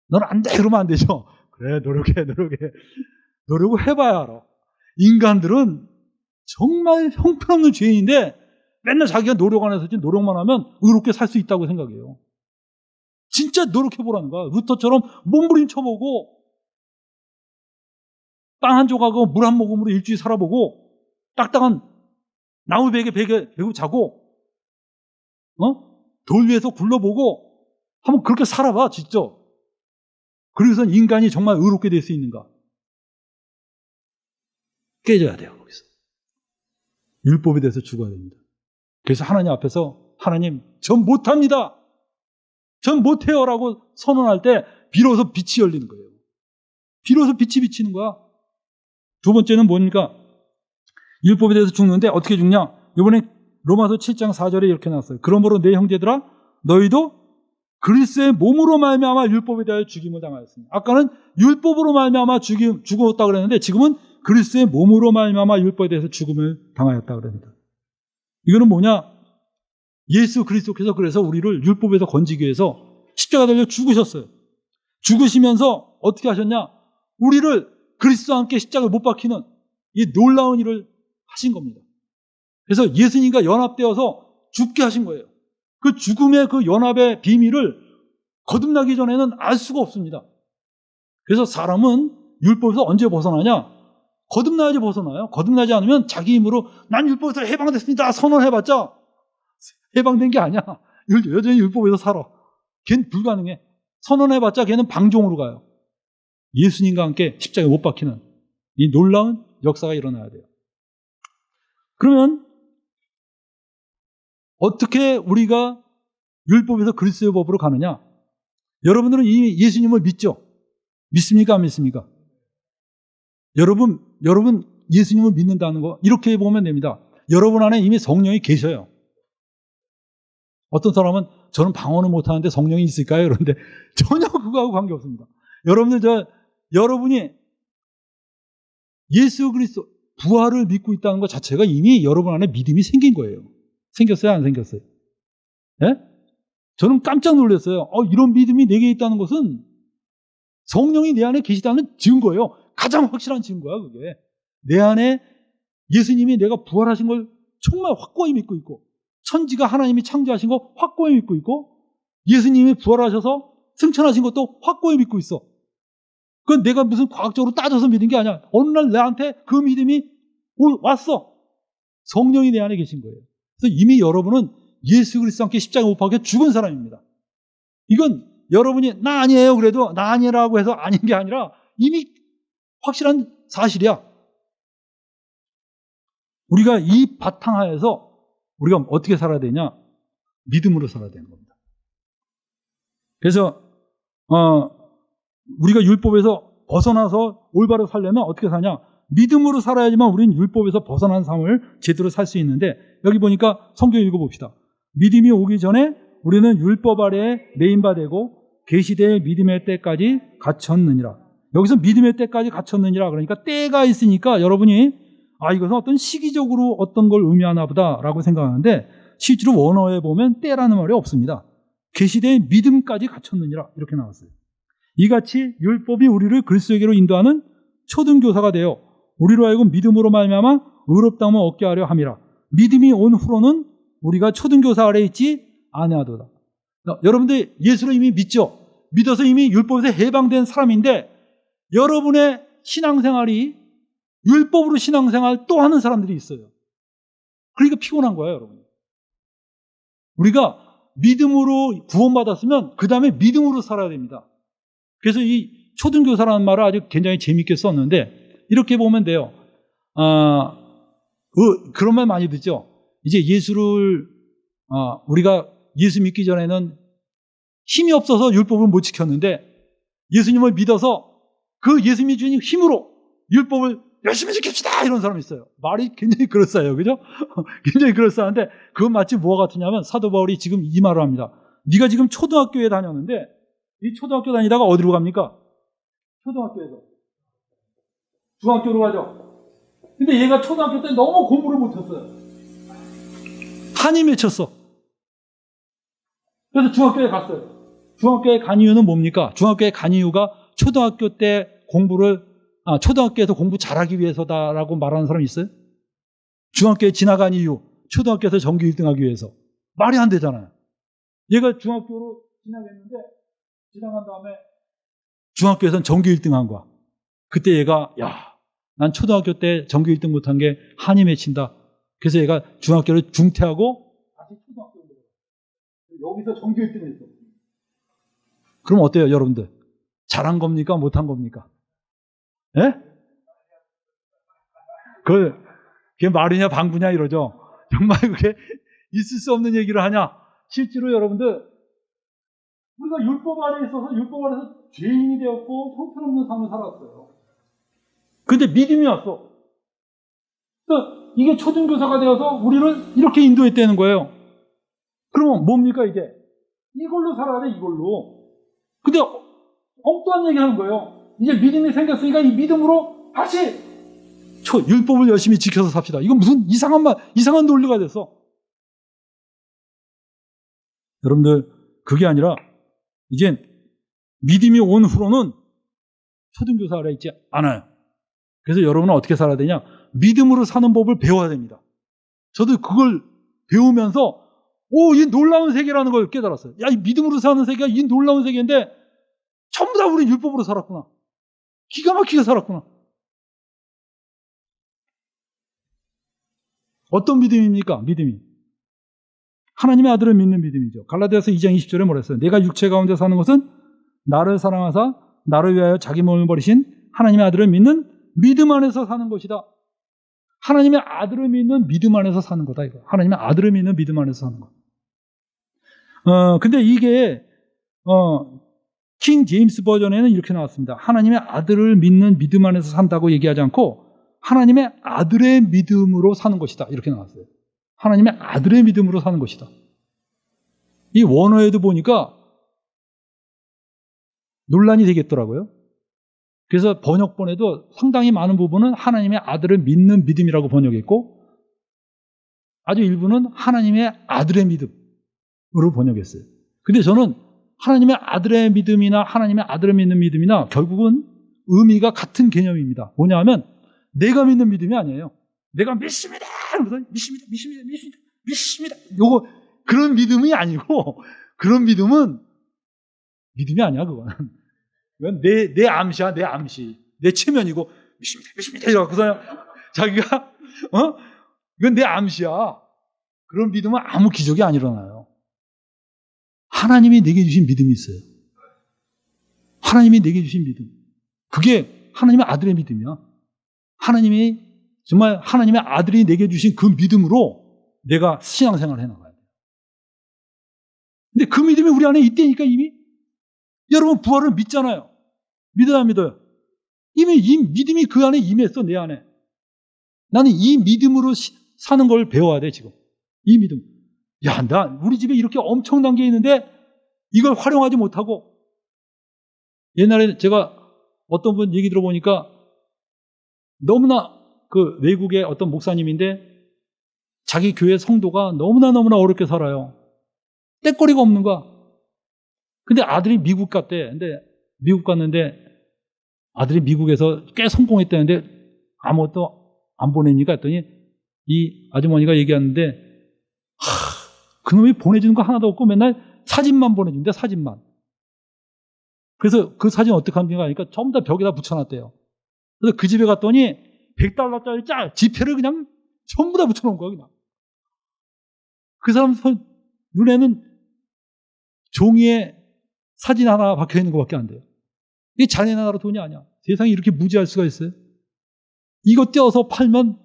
넌 안 돼! 그러면 안 되죠. 그래, 노력해. 노력을 해봐야 알아. 인간들은 정말 형편없는 죄인인데 맨날 자기가 노력 안 해서 노력만 하면 의롭게 살 수 있다고 생각해요. 진짜 노력해보라는 거야. 루터처럼 몸부림 쳐보고 빵 한 조각하고 물 한 모금으로 일주일 살아보고 딱딱한 나무 베개 베고 자고 돌 위에서 굴러보고 한번 그렇게 살아봐, 진짜. 그래서 인간이 정말 의롭게 될 수 있는가? 깨져야 돼요, 거기서. 율법에 대해서 죽어야 됩니다. 그래서 하나님 앞에서 하나님, 전 못합니다. 전 못해요 라고 선언할 때 비로소 빛이 열리는 거예요. 비로소 빛이 비치는 거야. 두 번째는 뭡니까? 율법에 대해서 죽는데 어떻게 죽냐? 이번에 로마서 7장 4절에 이렇게 나왔어요. 그러므로 내 형제들아 너희도 그리스도의 몸으로 말미암아 율법에 대하여 죽임을 당하였으니, 아까는 율법으로 말미암아 죽었다 그랬는데 지금은 그리스도의 몸으로 말미암아 율법에 대해서 죽음을 당하였다 그럽니다. 이거는 뭐냐? 예수 그리스도께서 그래서 우리를 율법에서 건지기 위해서 십자가 달려 죽으셨어요. 죽으시면서 어떻게 하셨냐? 우리를 그리스도와 함께 십자가에 못 박히는 이 놀라운 일을 하신 겁니다. 그래서 예수님과 연합되어서 죽게 하신 거예요. 그 죽음의 그 연합의 비밀을 거듭나기 전에는 알 수가 없습니다. 그래서 사람은 율법에서 언제 벗어나냐? 거듭나야지 벗어나요. 거듭나지 않으면 자기 힘으로 난 율법에서 해방됐습니다 선언해봤자 해방된 게 아니야. 여전히 율법에서 살아. 걔는 불가능해. 선언해봤자 걔는 방종으로 가요. 예수님과 함께 십자가에 못 박히는 이 놀라운 역사가 일어나야 돼요. 그러면 어떻게 우리가 율법에서 그리스도의 법으로 가느냐? 여러분들은 이미 예수님을 믿죠? 믿습니까? 안 믿습니까? 여러분 예수님을 믿는다는 거 이렇게 보면 됩니다. 여러분 안에 이미 성령이 계셔요. 어떤 사람은 저는 방언을 못하는데 성령이 있을까요? 그런데 전혀 그거하고 관계없습니다. 여러분이 예수 그리스도 부활을 믿고 있다는 것 자체가 이미 여러분 안에 믿음이 생긴 거예요. 생겼어요? 안 생겼어요? 예? 저는 깜짝 놀랐어요. 이런 믿음이 내게 있다는 것은 성령이 내 안에 계시다는 증거예요. 가장 확실한 증거야, 그게. 내 안에 예수님이 내가 부활하신 걸 정말 확고히 믿고 있고, 천지가 하나님이 창조하신 거 확고히 믿고 있고, 예수님이 부활하셔서 승천하신 것도 확고히 믿고 있어. 그건 내가 무슨 과학적으로 따져서 믿은 게 아니야. 어느 날 나한테 그 믿음이 왔어. 성령이 내 안에 계신 거예요. 그래서 이미 여러분은 예수 그리스도와 함께 십자가 못 박혀 죽은 사람입니다. 이건 여러분이 나 아니에요 그래도 나 아니라고 해서 아닌 게 아니라 이미 확실한 사실이야. 우리가 이 바탕하에서 우리가 어떻게 살아야 되냐? 믿음으로 살아야 되는 겁니다. 그래서 우리가 율법에서 벗어나서 올바로 살려면 어떻게 사냐? 믿음으로 살아야지만 우리는 율법에서 벗어난 삶을 제대로 살 수 있는데, 여기 보니까 성경 읽어봅시다. 믿음이 오기 전에 우리는 율법 아래에 매인바 되고 계시되의 믿음의 때까지 갇혔느니라. 여기서 믿음의 때까지 갇혔느니라 그러니까 때가 있으니까 여러분이 이것은 어떤 시기적으로 어떤 걸 의미하나 보다라고 생각하는데, 실제로 원어에 보면 때라는 말이 없습니다. 계시되의 믿음까지 갇혔느니라 이렇게 나왔어요. 이같이 율법이 우리를 그리스도에게로 인도하는 초등교사가 되어 우리로 하여금 믿음으로 말미암아 의롭다함을 얻게 하려 함이라. 믿음이 온 후로는 우리가 초등교사 아래에 있지 아니하도다. 여러분들 예수를 이미 믿죠? 믿어서 이미 율법에서 해방된 사람인데, 여러분의 신앙생활이 율법으로 신앙생활 또 하는 사람들이 있어요. 그러니까 피곤한 거예요, 여러분. 우리가 믿음으로 구원받았으면 그 다음에 믿음으로 살아야 됩니다. 그래서 이 초등교사라는 말을 아주 굉장히 재밌게 썼는데, 이렇게 보면 돼요. 그런 말 많이 듣죠? 이제 예수를, 우리가 예수 믿기 전에는 힘이 없어서 율법을 못 지켰는데, 예수님을 믿어서 그 예수님이 주신 힘으로 율법을 열심히 지킵시다! 이런 사람이 있어요. 말이 굉장히 그럴싸해요. 그죠? 굉장히 그럴싸한데, 그건 마치 뭐가 같으냐면, 사도 바울이 지금 이 말을 합니다. 네가 지금 초등학교에 다녔는데, 이 초등학교 다니다가 어디로 갑니까? 초등학교에서. 중학교로 가죠. 근데 얘가 초등학교 때 너무 공부를 못했어요. 한이 맺혔어. 그래서 중학교에 갔어요. 중학교에 간 이유는 뭡니까? 중학교에 간 이유가 초등학교 때 초등학교에서 공부 잘하기 위해서다라고 말하는 사람이 있어요? 중학교에 지나간 이유, 초등학교에서 전교 1등 하기 위해서. 말이 안 되잖아요. 얘가 중학교로 지나간 다음에 중학교에서는 전교 1등 한 거야. 그때 얘가, 난 초등학교 때 전교 1등 못한 게 한이 맺힌다. 그래서 얘가 중학교를 중퇴하고 다시 초등학교로 들어가. 여기서 전교 1등 했어. 그럼 어때요, 여러분들? 잘한 겁니까? 못한 겁니까? 예? 그게 말이냐, 방구냐, 이러죠? 정말 그게 있을 수 없는 얘기를 하냐? 실제로 여러분들, 우리가 율법 아래에 있어서 율법 아래에서 죄인이 되었고 형편없는 삶을 살았어요. 근데 믿음이 왔어. 그러니까 이게 초등교사가 되어서 우리를 이렇게 인도했다는 거예요. 그러면 뭡니까 이제? 이걸로 살아야 돼, 이걸로. 근데 엉뚱한 얘기 하는 거예요. 이제 믿음이 생겼으니까 이 믿음으로 다시 율법을 열심히 지켜서 삽시다. 이건 무슨 이상한 논리가 됐어. 여러분들, 그게 아니라 이젠 믿음이 온 후로는 초등교사 아래 있지 않아요. 그래서 여러분은 어떻게 살아야 되냐? 믿음으로 사는 법을 배워야 됩니다. 저도 그걸 배우면서 이 놀라운 세계라는 걸 깨달았어요. 이 믿음으로 사는 세계가 이 놀라운 세계인데 전부 다 우리 율법으로 살았구나. 기가 막히게 살았구나. 어떤 믿음입니까? 믿음이 하나님의 아들을 믿는 믿음이죠. 갈라디아서 2장 20절에 뭐라 했어요? 내가 육체 가운데 사는 것은 나를 사랑하사 나를 위하여 자기 몸을 버리신 하나님의 아들을 믿는 믿음 안에서 사는 것이다. 하나님의 아들을 믿는 믿음 안에서 사는 거다, 이거. 하나님의 아들을 믿는 믿음 안에서 사는 것. 근데 이게 킹 제임스 버전에는 이렇게 나왔습니다. 하나님의 아들을 믿는 믿음 안에서 산다고 얘기하지 않고 하나님의 아들의 믿음으로 사는 것이다, 이렇게 나왔어요. 하나님의 아들의 믿음으로 사는 것이다. 이 원어에도 보니까 논란이 되겠더라고요. 그래서 번역본에도 상당히 많은 부분은 하나님의 아들을 믿는 믿음이라고 번역했고, 아주 일부는 하나님의 아들의 믿음으로 번역했어요. 근데 저는 하나님의 아들의 믿음이나 하나님의 아들을 믿는 믿음이나 결국은 의미가 같은 개념입니다. 뭐냐 하면 내가 믿는 믿음이 아니에요. 내가 믿습니다. 믿습니다. 요거 그런 믿음이 아니고, 그런 믿음은 믿음이 아니야, 그거는. 이건 내 암시야, 내 암시. 내 체면이고, 믿습니다. 이러고서 자기가, 이건 내 암시야. 그런 믿음은 아무 기적이 안 일어나요. 하나님이 내게 주신 믿음이 있어요. 하나님이 내게 주신 믿음. 그게 하나님의 아들의 믿음이야. 하나님이, 정말 하나님의 아들이 내게 주신 그 믿음으로 내가 신앙생활을 해나가야 돼요. 근데 그 믿음이 우리 안에 있다니까 이미. 여러분 부활을 믿잖아요. 믿어요, 안 믿어요? 이미 이 믿음이 그 안에 임했어, 내 안에. 나는 이 믿음으로 사는 걸 배워야 돼, 지금. 이 믿음. 야, 우리 집에 이렇게 엄청난 게 있는데 이걸 활용하지 못하고. 옛날에 제가 어떤 분 얘기 들어보니까 너무나 그 외국의 어떤 목사님인데 자기 교회 성도가 너무나 어렵게 살아요. 떼거리가 없는 거야. 근데 아들이 미국 갔대. 근데 미국 갔는데 아들이 미국에서 꽤 성공했다는데 아무것도 안 보냅니까? 했더니 이 아주머니가 얘기하는데 그놈이 보내주는 거 하나도 없고 맨날 사진만 보내준대, 사진만. 그래서 그 사진 어떻게 합니까? 하니까 전부 다 벽에다 붙여놨대요. 그래서 그 집에 갔더니 $100짜리 지폐를 그냥 전부 다 붙여놓은 거야, 그냥. 그 사람 눈에는 종이에 사진 하나 박혀있는 것밖에 안 돼요. 이게 자네 나라 돈이 아니야. 세상에 이렇게 무지할 수가 있어요? 이것 떼어서 팔면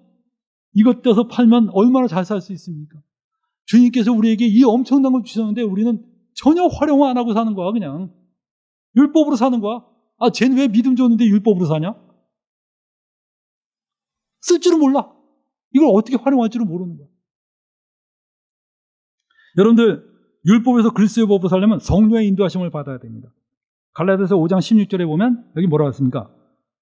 얼마나 잘 살 수 있습니까? 주님께서 우리에게 이 엄청난 걸 주셨는데 우리는 전혀 활용 안 하고 사는 거야, 그냥. 율법으로 사는 거야. 아, 쟤는 왜 믿음 줬는데 율법으로 사냐? 쓸 줄은 몰라. 이걸 어떻게 활용할 줄은 모르는 거야. 여러분들, 율법에서 그리스도의 법으로 살려면 성령의 인도하심을 받아야 됩니다. 갈라디아서 5장 16절에 보면 여기 뭐라고 했습니까?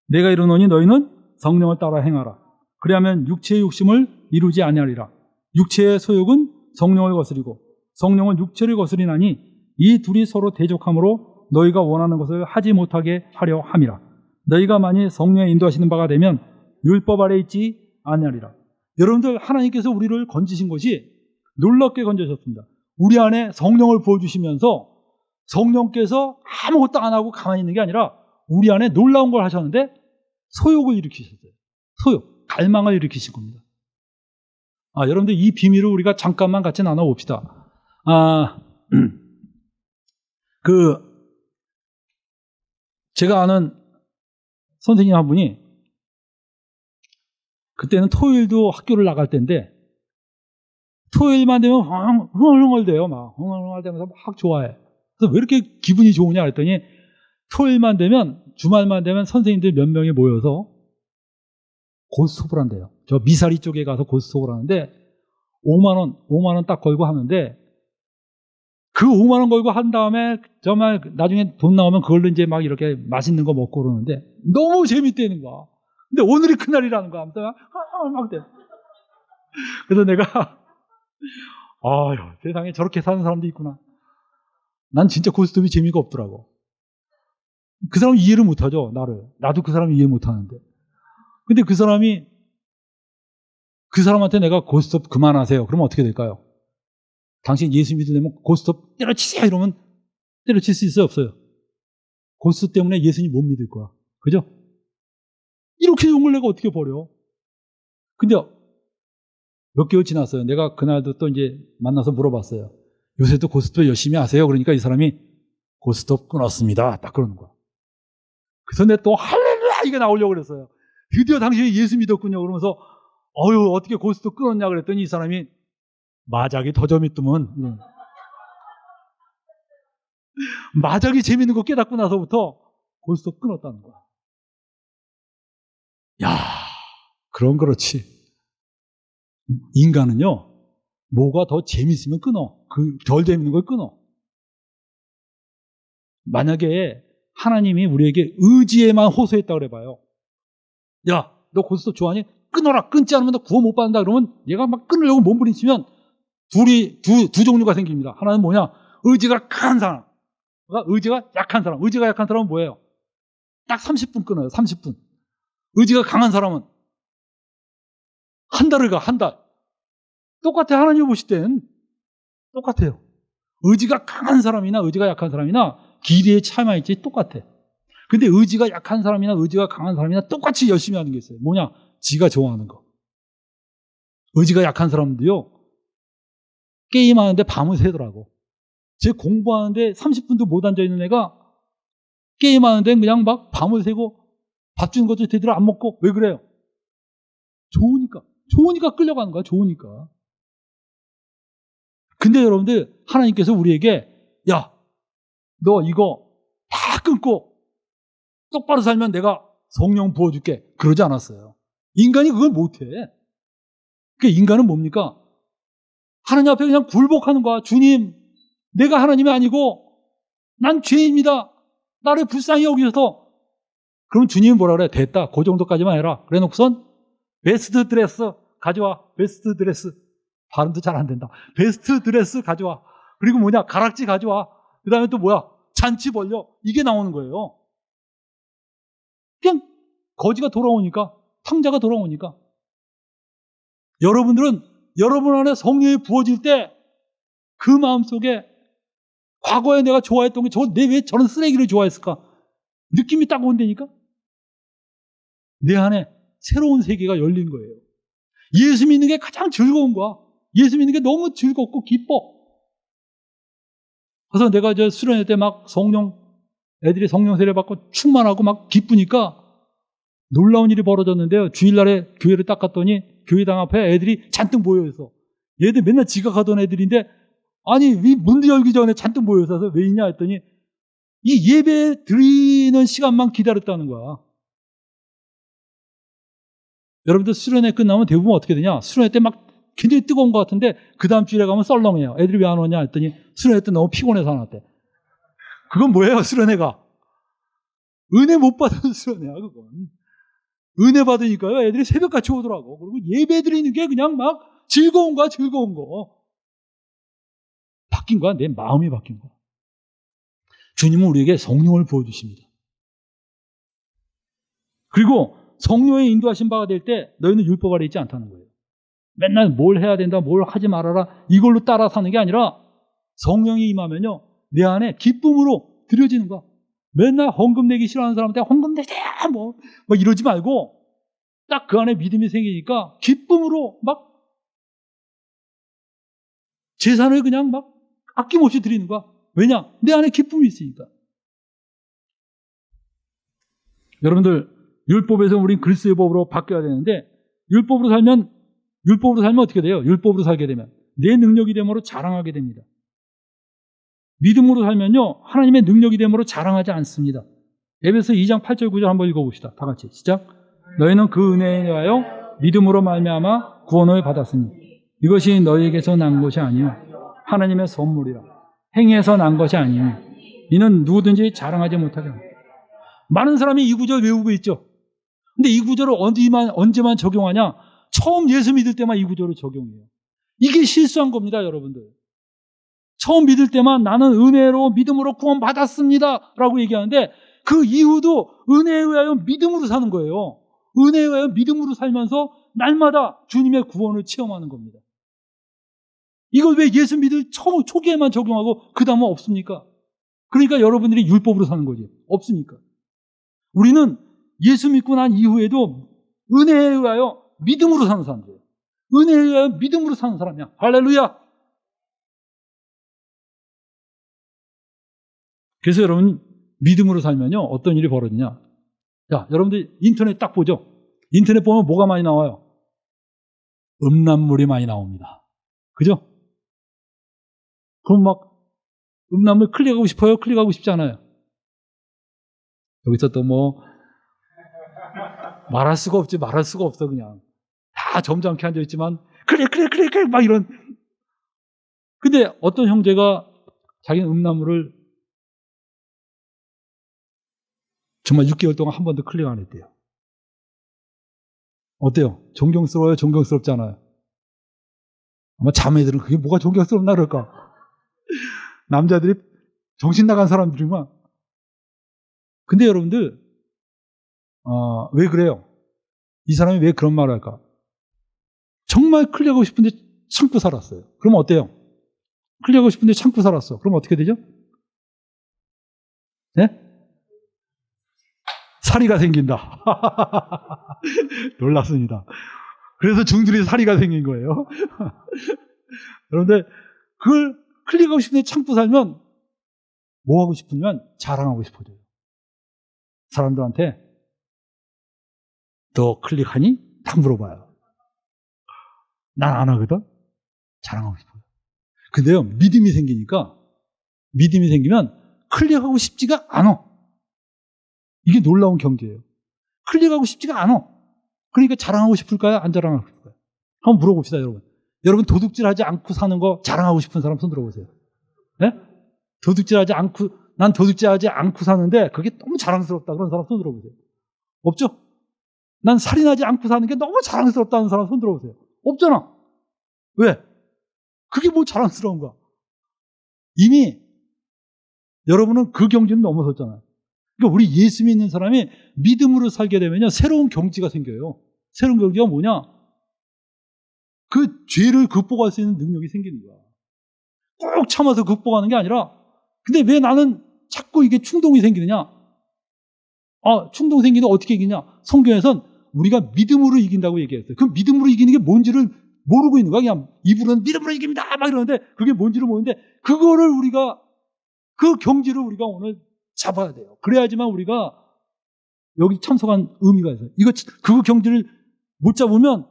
내가 이르노니 너희는 성령을 따라 행하라. 그리하면 육체의 욕심을 이루지 아니하리라. 육체의 소욕은 성령을 거스리고 성령은 육체를 거스리나니 이 둘이 서로 대적함으로 너희가 원하는 것을 하지 못하게 하려 함이라. 너희가 만일 성령의 인도하시는 바가 되면 율법 아래 있지 아니하리라. 여러분들, 하나님께서 우리를 건지신 것이 놀랍게 건져졌습니다. 우리 안에 성령을 부어주시면서 성령께서 아무것도 안 하고 가만히 있는 게 아니라 우리 안에 놀라운 걸 하셨는데 소욕을 일으키셨어요. 소욕, 갈망을 일으키신 겁니다. 여러분들, 이 비밀을 우리가 잠깐만 같이 나눠봅시다. 제가 아는 선생님 한 분이 그때는 토요일도 학교를 나갈 때인데 토요일만 되면 흥얼흥얼대요. 막 흥얼흥얼대면서 막 좋아해. 그래서 왜 이렇게 기분이 좋으냐 그랬더니 토요일만 되면, 주말만 되면 선생님들 몇 명이 모여서 고스톱을 한대요. 저 미사리 쪽에 가서 고스톱을 하는데 5만 원 딱 걸고 하는데 그 5만 원 걸고 한 다음에 정말 나중에 돈 나오면 그걸로 이제 막 이렇게 맛있는 거 먹고 그러는데 너무 재밌다는 거야. 근데 오늘이 그날이라는 거야. 아무튼 막 돼. 그래서 내가 아유, 세상에 저렇게 사는 사람도 있구나. 난 진짜 고스톱이 재미가 없더라고. 그 사람은 이해를 못하죠, 나를. 나도 그 사람 이해 못하는데. 근데 그 사람한테 내가 고스톱 그만하세요. 그러면 어떻게 될까요? 당신 예수 믿으려면 고스톱 때려치세요 이러면 때려칠 수 있어요, 없어요? 고스톱 때문에 예수님 못 믿을 거야. 그죠? 이렇게 좋은 걸 내가 어떻게 버려? 근데 몇 개월 지났어요. 내가 그날도 또 이제 만나서 물어봤어요. 요새도 고스톱 열심히 하세요? 그러니까 이 사람이 고스톱 끊었습니다. 딱 그러는 거야. 그래서 내가 또 할렐루야 이게 나오려고 그랬어요. 드디어 당신이 예수 믿었군요. 그러면서 어떻게 고스톱 끊었냐 그랬더니 이 사람이 마작이 더 재밌더만. 마작이 재밌는 거 깨닫고 나서부터 고스톱 끊었다는 거야. 야, 그럼 그렇지. 인간은요, 뭐가 더 재밌으면 끊어. 덜 재밌는 걸 끊어. 만약에 하나님이 우리에게 의지에만 호소했다 그래봐요. 야, 너 고스톱 좋아하니? 끊어라. 끊지 않으면 너 구원 못 받는다. 그러면 얘가 막 끊으려고 몸부림치면 두 종류가 생깁니다. 하나는 뭐냐? 의지가 강한 사람. 의지가 약한 사람. 의지가 약한 사람은 뭐예요? 딱 30분 끊어요. 30분. 의지가 강한 사람은 한 달을 가, 한 달. 똑같아. 하나님 보실 땐 똑같아요. 의지가 강한 사람이나 의지가 약한 사람이나 길이의 차이만 있지 똑같아. 근데 의지가 약한 사람이나 의지가 강한 사람이나 똑같이 열심히 하는 게 있어요. 뭐냐? 지가 좋아하는 거. 의지가 약한 사람도요, 게임하는데 밤을 새더라고. 제 공부하는데 30분도 못 앉아있는 애가 게임하는데 그냥 막 밤을 새고 밥 주는 것도 제대로 안 먹고. 왜 그래요? 좋으니까 끌려가는 거야. 좋으니까. 근데 여러분들, 하나님께서 우리에게 야, 너 이거 다 끊고 똑바로 살면 내가 성령 부어줄게. 그러지 않았어요. 인간이 그걸 못해. 그러니까 인간은 뭡니까? 하나님 앞에 그냥 굴복하는 거야. 주님, 내가 하나님이 아니고 난 죄인입니다. 나를 불쌍히 여기셔서. 그럼 주님이 뭐라 그래? 됐다. 그 정도까지만 해라. 그래 놓고선 베스트 드레스 가져와. 베스트 드레스. 발음도 잘 안 된다. 베스트 드레스 가져와. 그리고 뭐냐? 가락지 가져와. 그 다음에 또 뭐야? 잔치 벌려. 이게 나오는 거예요. 그냥 거지가 돌아오니까, 탕자가 돌아오니까. 여러분들은 여러분 안에 성령이 부어질 때 그 마음속에 과거에 내가 좋아했던 게 왜 저런 쓰레기를 좋아했을까? 느낌이 딱 온다니까? 내 안에 새로운 세계가 열린 거예요. 예수 믿는 게 가장 즐거운 거야. 예수 믿는 게 너무 즐겁고 기뻐. 그래서 내가 수련회 때 막 애들이 성령 세례 받고 충만하고 막 기쁘니까 놀라운 일이 벌어졌는데요. 주일날에 교회를 딱 갔더니 교회당 앞에 애들이 잔뜩 모여있어. 얘들 맨날 지각하던 애들인데, 아니, 이 문 열기 전에 잔뜩 모여있어서 왜 있냐 했더니 이 예배 드리는 시간만 기다렸다는 거야. 여러분들 수련회 끝나면 대부분 어떻게 되냐? 수련회 때 막 굉장히 뜨거운 것 같은데 그 다음 주일에 가면 썰렁해요. 애들이 왜 안 오냐 했더니 수련회 때 너무 피곤해서 안 왔대. 그건 뭐예요, 수련회가? 은혜 못 받은 수련회야, 그건. 은혜 받으니까요, 애들이 새벽같이 오더라고. 그리고 예배 드리는 게 그냥 막 즐거운 거야, 즐거운 거. 바뀐 거야, 내 마음이 바뀐 거야. 주님은 우리에게 성령을 부어주십니다. 그리고 성령의 인도하신 바가 될 때 너희는 율법 아래 있지 않다는 거예요. 맨날 뭘 해야 된다, 뭘 하지 말아라, 이걸로 따라 사는 게 아니라 성령이 임하면요, 내 안에 기쁨으로 드려지는 거야. 맨날 헌금 내기 싫어하는 사람한테 헌금 내자 뭐 이러지 말고 딱 그 안에 믿음이 생기니까 기쁨으로 막 재산을 그냥 막 아낌없이 드리는 거야. 왜냐? 내 안에 기쁨이 있으니까. 여러분들, 율법에서 우린 그리스도의 법으로 바뀌어야 되는데, 율법으로 살면 어떻게 돼요? 율법으로 살게 되면 내 능력이 됨으로 자랑하게 됩니다. 믿음으로 살면요, 하나님의 능력이 됨으로 자랑하지 않습니다. 에베소 2장 8절 9절 한번 읽어봅시다. 다 같이 시작. 너희는 그 은혜에 대하여 믿음으로 말미암아 구원을 받았으니 이것이 너희에게서 난 것이 아니요 하나님의 선물이라. 행위에서 난 것이 아니니 이는 누구든지 자랑하지 못하게 합니다. 많은 사람이 이 구절 외우고 있죠. 근데 이 구절을 언제만 적용하냐? 처음 예수 믿을 때만 이 구절을 적용해요. 이게 실수한 겁니다, 여러분들. 처음 믿을 때만 나는 은혜로 믿음으로 구원받았습니다 라고 얘기하는데, 그 이후도 은혜에 의하여 믿음으로 사는 거예요. 은혜에 의하여 믿음으로 살면서 날마다 주님의 구원을 체험하는 겁니다. 이걸 왜 예수 믿을 초기에만 적용하고 그 다음은 없습니까? 그러니까 여러분들이 율법으로 사는 거지. 없으니까. 우리는 예수 믿고 난 이후에도 은혜에 의하여 믿음으로 사는 사람들이에요. 은혜에 의하여 믿음으로 사는 사람이야. 할렐루야! 그래서 여러분, 믿음으로 살면요, 어떤 일이 벌어지냐? 자, 여러분들 인터넷 딱 보죠? 인터넷 보면 뭐가 많이 나와요? 음란물이 많이 나옵니다. 그죠? 그럼 막 음란물 클릭하고 싶어요? 클릭하고 싶지 않아요? 여기서 또 말할 수가 없어, 그냥. 다 점잖게 앉아있지만, 클릭, 막 이런. 근데 어떤 형제가 자기는 음란물을 정말 6개월 동안 한 번도 클릭 안 했대요. 어때요? 존경스러워요? 존경스럽지 않아요? 아마 자매들은 그게 뭐가 존경스럽나 그럴까? 남자들이 정신 나간 사람들이구만. 근데 여러분들, 왜 그래요? 이 사람이 왜 그런 말을 할까? 정말 클릭하고 싶은데 참고 살았어요. 그럼 어때요? 클릭하고 싶은데 참고 살았어. 그럼 어떻게 되죠? 네? 사리가 생긴다. 놀랐습니다. 그래서 중들이 사리가 생긴 거예요. 그런데 그걸 클릭하고 싶은데 참고 살면 뭐 하고 싶으면 자랑하고 싶어져요. 사람들한테 너 클릭하니? 다 물어봐요. 난 안 하거든? 자랑하고 싶어요. 근데요, 믿음이 생기면 클릭하고 싶지가 않아. 이게 놀라운 경계예요. 클릭하고 싶지가 않아. 그러니까 자랑하고 싶을까요? 안 자랑하고 싶을까요? 한번 물어봅시다, 여러분. 여러분 도둑질하지 않고 사는 거 자랑하고 싶은 사람 손 들어보세요. 네? 난 도둑질하지 않고 사는데 그게 너무 자랑스럽다 그런 사람 손 들어보세요. 없죠? 난 살인하지 않고 사는 게 너무 자랑스럽다는 사람 손 들어보세요. 없잖아. 왜? 그게 뭐 자랑스러운 거야? 이미 여러분은 그 경지는 넘어섰잖아요. 그러니까 우리 예수 믿는 사람이 믿음으로 살게 되면요, 새로운 경지가 생겨요. 새로운 경지가 뭐냐? 그 죄를 극복할 수 있는 능력이 생기는 거야. 꼭 참아서 극복하는 게 아니라, 근데 왜 나는 자꾸 이게 충동이 생기느냐? 충동 생기는 어떻게 이기냐? 성경에선 우리가 믿음으로 이긴다고 얘기했어요. 그 믿음으로 이기는 게 뭔지를 모르고 있는 거야. 그냥 입으로는 믿음으로 이깁니다 막 이러는데 그게 뭔지를 모르는데 그거를 우리가, 그 경지를 우리가 오늘 잡아야 돼요. 그래야지만 우리가 여기 참석한 의미가 있어요. 그 경지를 못 잡으면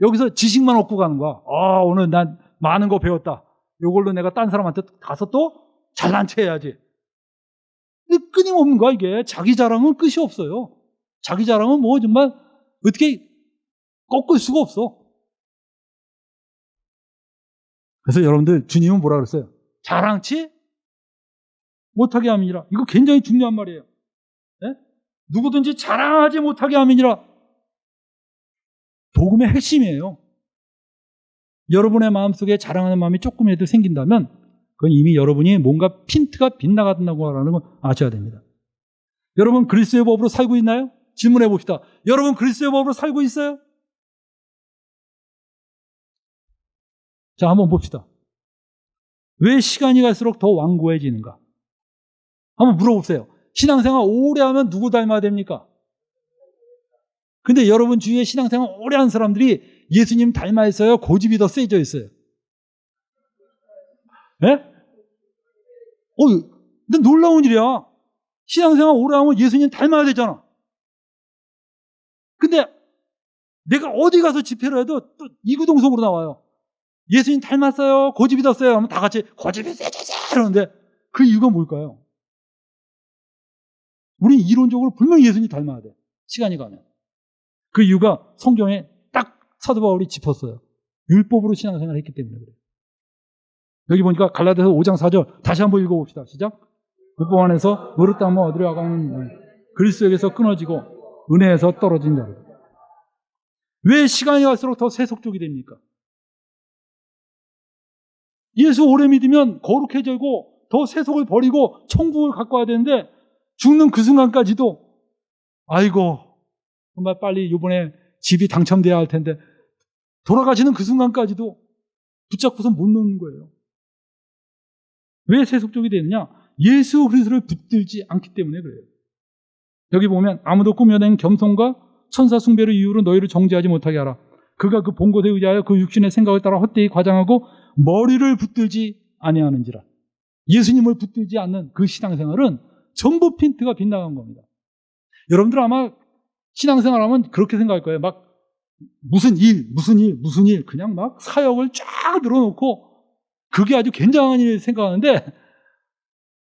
여기서 지식만 얻고 가는 거야. 오늘 난 많은 거 배웠다. 이걸로 내가 딴 사람한테 가서 또 잘난 체 해야지. 근데 끊임없는 거야, 이게. 자기 자랑은 끝이 없어요. 자기 자랑은 뭐 정말 어떻게 꺾을 수가 없어. 그래서 여러분들, 주님은 뭐라 그랬어요? 자랑치 못하게 함이니라. 이거 굉장히 중요한 말이에요. 네? 누구든지 자랑하지 못하게 함이니라. 복음의 핵심이에요. 여러분의 마음속에 자랑하는 마음이 조금이라도 생긴다면 그건 이미 여러분이 뭔가 핀트가 빗나간다고 하는 걸 아셔야 됩니다. 여러분 그리스도의 법으로 살고 있나요? 질문해 봅시다. 여러분 그리스도의 법으로 살고 있어요? 자, 한번 봅시다. 왜 시간이 갈수록 더 완고해지는가? 한번 물어보세요. 신앙생활 오래 하면 누구 닮아야 됩니까? 근데 여러분 주위에 신앙생활 오래 한 사람들이 예수님 닮아 있어요? 고집이 더 세져 있어요? 예? 근데 놀라운 일이야. 신앙생활 오래 하면 예수님 닮아야 되잖아. 근데 내가 어디 가서 집회를 해도 또 이구동성으로 나와요. 예수님 닮았어요? 고집이 더 세요? 하면 다 같이 고집이 세지지 이러는데 그 이유가 뭘까요? 우린 이론적으로 분명히 예수님 닮아야 돼. 시간이 가면. 그 이유가 성경에 딱 사도 바울이 짚었어요. 율법으로 신앙생활을 했기 때문에 그래요. 여기 보니까 갈라디아서 5장 4절 다시 한번 읽어봅시다. 시작. 율법 안에서 의롭다함을 얻으려 하고는 그리스도에게서 끊어지고 은혜에서 떨어진 자들. 왜 시간이 갈수록 더 세속적이 됩니까? 예수 오래 믿으면 거룩해지고 더 세속을 버리고 천국을 갖고 와야 되는데 죽는 그 순간까지도 아이고 정말 빨리 이번에 집이 당첨돼야 할 텐데 돌아가시는 그 순간까지도 붙잡고서 못 놓는 거예요. 왜 세속적이 되느냐? 예수 그리스도를 붙들지 않기 때문에 그래요. 여기 보면 아무도 꾸며낸 겸손과 천사 숭배를 이유로 너희를 정죄하지 못하게 하라. 그가 그 본 것에 의지하여 그 육신의 생각을 따라 헛되이 과장하고 머리를 붙들지 아니하는지라. 예수님을 붙들지 않는 그 신앙생활은 전부 핀트가 빗나간 겁니다. 여러분들 아마 신앙생활하면 그렇게 생각할 거예요. 막 무슨 일 그냥 막 사역을 쫙 늘어놓고 그게 아주 굉장한 일 생각하는데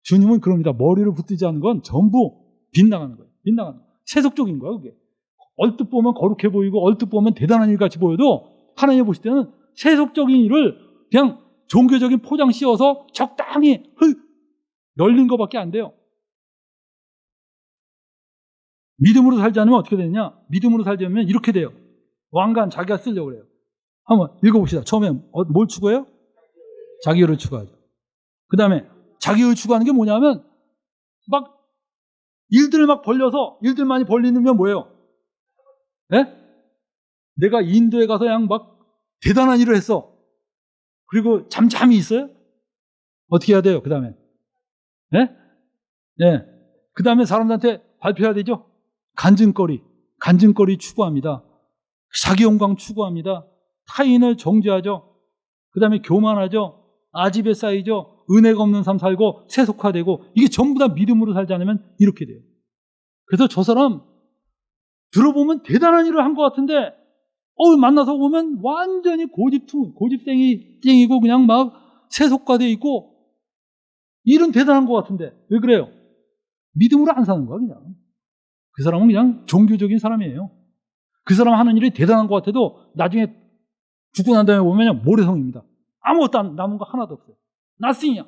주님은 그럽니다. 머리를 붙들지 않는 건 전부 빗나가는 거예요. 빗나가는 거예요. 세속적인 거예요. 그게 얼뜻 보면 거룩해 보이고 얼뜻 보면 대단한 일 같이 보여도 하나님 보실 때는 세속적인 일을 그냥 종교적인 포장 씌워서 적당히 열린 것밖에 안 돼요. 믿음으로 살지 않으면 어떻게 되느냐? 믿음으로 살지 않으면 이렇게 돼요. 왕관 자기가 쓰려고 그래요. 한번 읽어봅시다. 처음에 뭘 추구해요? 자기를 추구하죠. 그 다음에 자기를 추구하는 게 뭐냐면 막 일들을 막 벌려서 일들 많이 벌리면 뭐예요? 네? 내가 인도에 가서 그냥 막 대단한 일을 했어. 그리고 잠잠히 있어요? 어떻게 해야 돼요? 그 다음에 네? 네. 그 다음에 사람들한테 발표해야 되죠? 간증거리 추구합니다. 자기 영광 추구합니다. 타인을 정죄하죠. 그 다음에 교만하죠. 아집에 쌓이죠. 은혜가 없는 삶 살고 세속화되고, 이게 전부 다 믿음으로 살지 않으면 이렇게 돼요. 그래서 저 사람 들어보면 대단한 일을 한 것 같은데 만나서 보면 완전히 고집쟁이고 그냥 막 세속화되어 있고, 일은 대단한 것 같은데 왜 그래요? 믿음으로 안 사는 거야. 그냥 그 사람은 그냥 종교적인 사람이에요. 그 사람 하는 일이 대단한 것 같아도 나중에 죽고 난 다음에 보면 모래성입니다. 아무것도 남은 거 하나도 없어요. 나스이냐.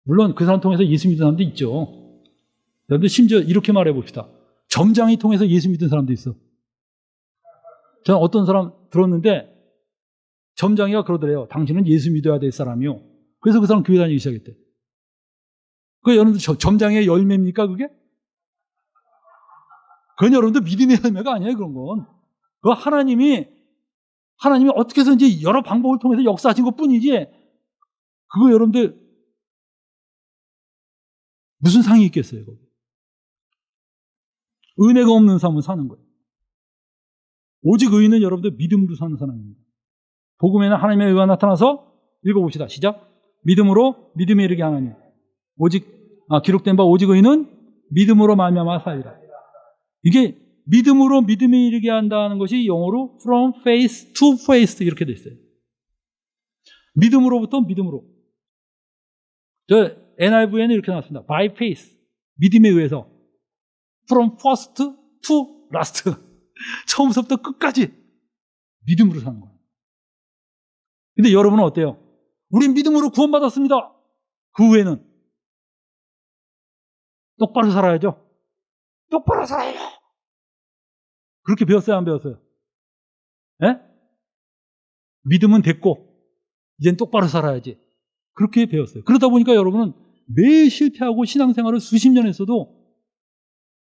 물론 그 사람 통해서 예수 믿는 사람도 있죠. 여러분들 심지어 이렇게 말해 봅시다. 점장이 통해서 예수 믿는 사람도 있어. 저는 어떤 사람 들었는데 점장이가 그러더래요. 당신은 예수 믿어야 될 사람이요. 그래서 그 사람 교회 다니기 시작했대. 그게 여러분들 점장의 열매입니까 그게? 그건 여러분들 믿음의 열매가 아니에요. 그런 건. 그 하나님이 어떻게 해서든지 여러 방법을 통해서 역사하신 것 뿐이지, 그거 여러분들 무슨 상이 있겠어요. 거기. 은혜가 없는 삶을 사는 거예요. 오직 의인은 여러분들 믿음으로 사는 사람입니다. 복음에는 하나님의 의가 나타나서, 읽어봅시다. 시작. 믿음으로 믿음에 이르게 하나님. 기록된 바 오직 의인은 믿음으로 말미암아 살리라. 이게 믿음으로 믿음에 이르게 한다는 것이 영어로 from faith to faith 이렇게 돼 있어요. 믿음으로부터 믿음으로. 저 NIV에는 이렇게 나왔습니다. by faith. 믿음에 의해서. from first to last. 처음부터 끝까지 믿음으로 사는 거예요. 근데 여러분은 어때요? 우린 믿음으로 구원받았습니다. 그 후에는 똑바로 살아야죠. 똑바로 살아야죠. 그렇게 배웠어요? 안 배웠어요? 예? 믿음은 됐고 이젠 똑바로 살아야지. 그렇게 배웠어요. 그러다 보니까 여러분은 매일 실패하고 신앙생활을 수십 년 했어도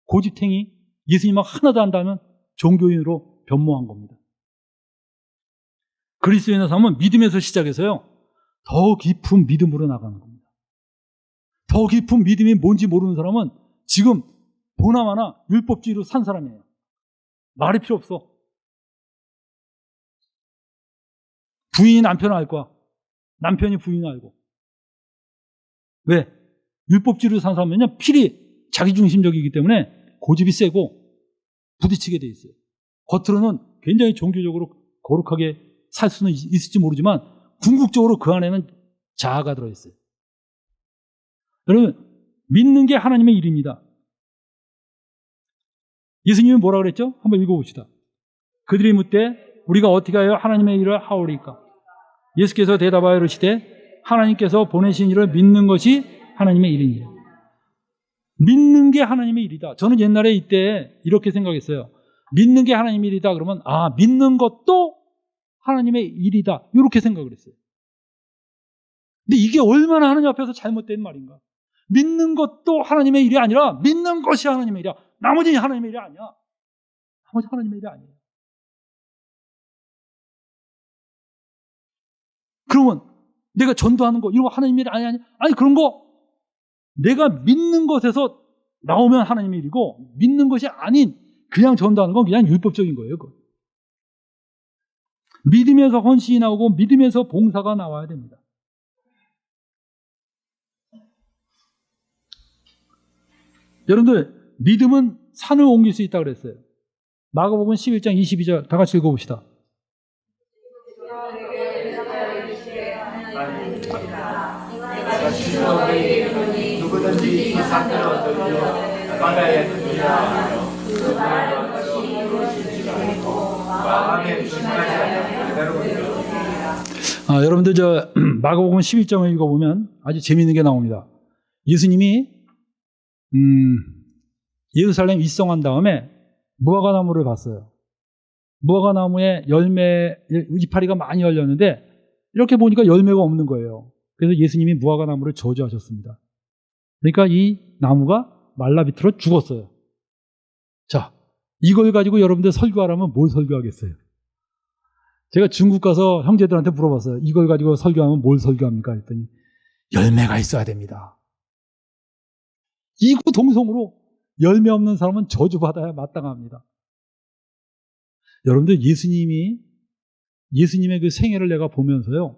고집탱이, 예수님하고 하나도 안다면 종교인으로 변모한 겁니다. 그리스도인의 삶은 믿음에서 시작해서요, 더 깊은 믿음으로 나가는 겁니다. 더 깊은 믿음이 뭔지 모르는 사람은 지금 보나마나 율법주의로 산 사람이에요. 말이 필요 없어. 부인이 남편을 알 거야. 남편이 부인을 알고. 왜? 율법주의로 산 사람은요, 필히 자기중심적이기 때문에 고집이 세고 부딪히게 돼 있어요. 겉으로는 굉장히 종교적으로 거룩하게 살 수는 있을지 모르지만 궁극적으로 그 안에는 자아가 들어있어요. 여러분, 믿는 게 하나님의 일입니다. 예수님이 뭐라 그랬죠? 한번 읽어봅시다. 그들이 묻되 우리가 어떻게 하여 하나님의 일을 하오리까? 예수께서 대답하여 이르시되 하나님께서 보내신 일을 믿는 것이 하나님의 일이니라. 믿는 게 하나님의 일이다. 저는 옛날에 이때 이렇게 생각했어요. 믿는 게 하나님의 일이다 그러면 믿는 것도 하나님의 일이다. 이렇게 생각을 했어요. 근데 이게 얼마나 하나님 앞에서 잘못된 말인가. 믿는 것도 하나님의 일이 아니라 믿는 것이 하나님의 일이야. 나머지는 하나님의 일이 아니야. 나머지 하나님의 일이 아니에요. 그러면 내가 전도하는 거 이런 거 하나님의 일이 아니 그런 거 내가 믿는 것에서 나오면 하나님의 일이고 믿는 것이 아닌 그냥 전도하는 건 그냥 율법적인 거예요. 그거. 믿음에서 헌신이 나오고 믿음에서 봉사가 나와야 됩니다. 여러분들 믿음은 산을 옮길 수 있다고 그랬어요. 마가복음 11장 22절 다 같이 읽어봅시다. 누구든지 이 산을 얻으려 바다에 던지라 그 말은 것이 이루어지지 않고 마음에 준하지 않고 그대로 여러분들 저 마가복음 11장을 읽어보면 아주 재미있는 게 나옵니다. 예수님이 예루살렘 입성한 다음에 무화과나무를 봤어요. 무화과나무에 열매 이파리가 많이 열렸는데 이렇게 보니까 열매가 없는 거예요. 그래서 예수님이 무화과나무를 저주하셨습니다. 그러니까 이 나무가 말라 비틀어 죽었어요. 자, 이걸 가지고 여러분들 설교하라면 뭘 설교하겠어요? 제가 중국 가서 형제들한테 물어봤어요. 이걸 가지고 설교하면 뭘 설교합니까? 했더니 열매가 있어야 됩니다. 이구동성으로 열매 없는 사람은 저주받아야 마땅합니다. 여러분들 예수님의 그 생애를 내가 보면서요.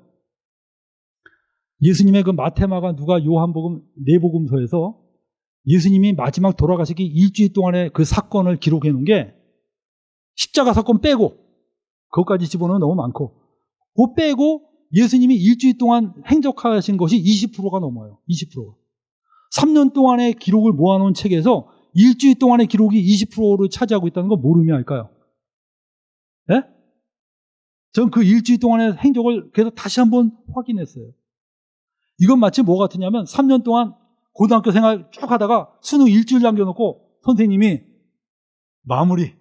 예수님의 그 마태, 마가, 누가, 요한복음 네 복음서에서 예수님이 마지막 돌아가시기 일주일 동안의 그 사건을 기록해 놓은 게 십자가 사건 빼고 그것까지 집어넣으면 너무 많고 그거 빼고 예수님이 일주일 동안 행적하신 것이 20%가 넘어요. 20%가. 3년 동안의 기록을 모아놓은 책에서 일주일 동안의 기록이 20%를 차지하고 있다는 거 뭘 의미할까요? 예? 전 그 일주일 동안의 행적을 계속 다시 한번 확인했어요. 이건 마치 뭐 같으냐면 3년 동안 고등학교 생활 쭉 하다가 수능 일주일 남겨놓고 선생님이 마무리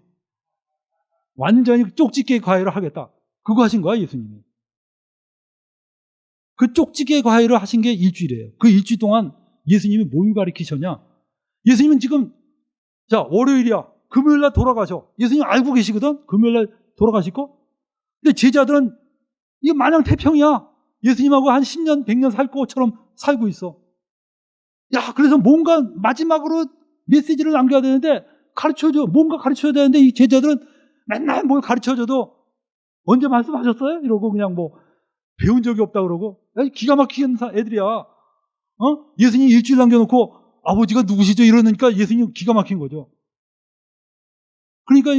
완전히 쪽집게 과외를 하겠다. 그거 하신 거야 예수님이. 그 쪽집게 과외를 하신 게 일주일이에요. 그 일주일 동안 예수님이 뭘 가르치셨냐. 예수님은 지금 자 월요일이야. 금요일날 돌아가셔. 예수님 알고 계시거든. 금요일날 돌아가실 거. 근데 제자들은 이게 마냥 태평이야. 예수님하고 한 10년 100년 살 것처럼 살고 있어. 야 그래서 뭔가 마지막으로 메시지를 남겨야 되는데 가르쳐줘. 뭔가 가르쳐야 되는데 이 제자들은 맨날 뭘 가르쳐줘도 언제 말씀하셨어요? 이러고 그냥 뭐 배운 적이 없다 그러고 기가 막히는 애들이야. 예수님 일주일 남겨놓고 아버지가 누구시죠? 이러니까 예수님 기가 막힌 거죠. 그러니까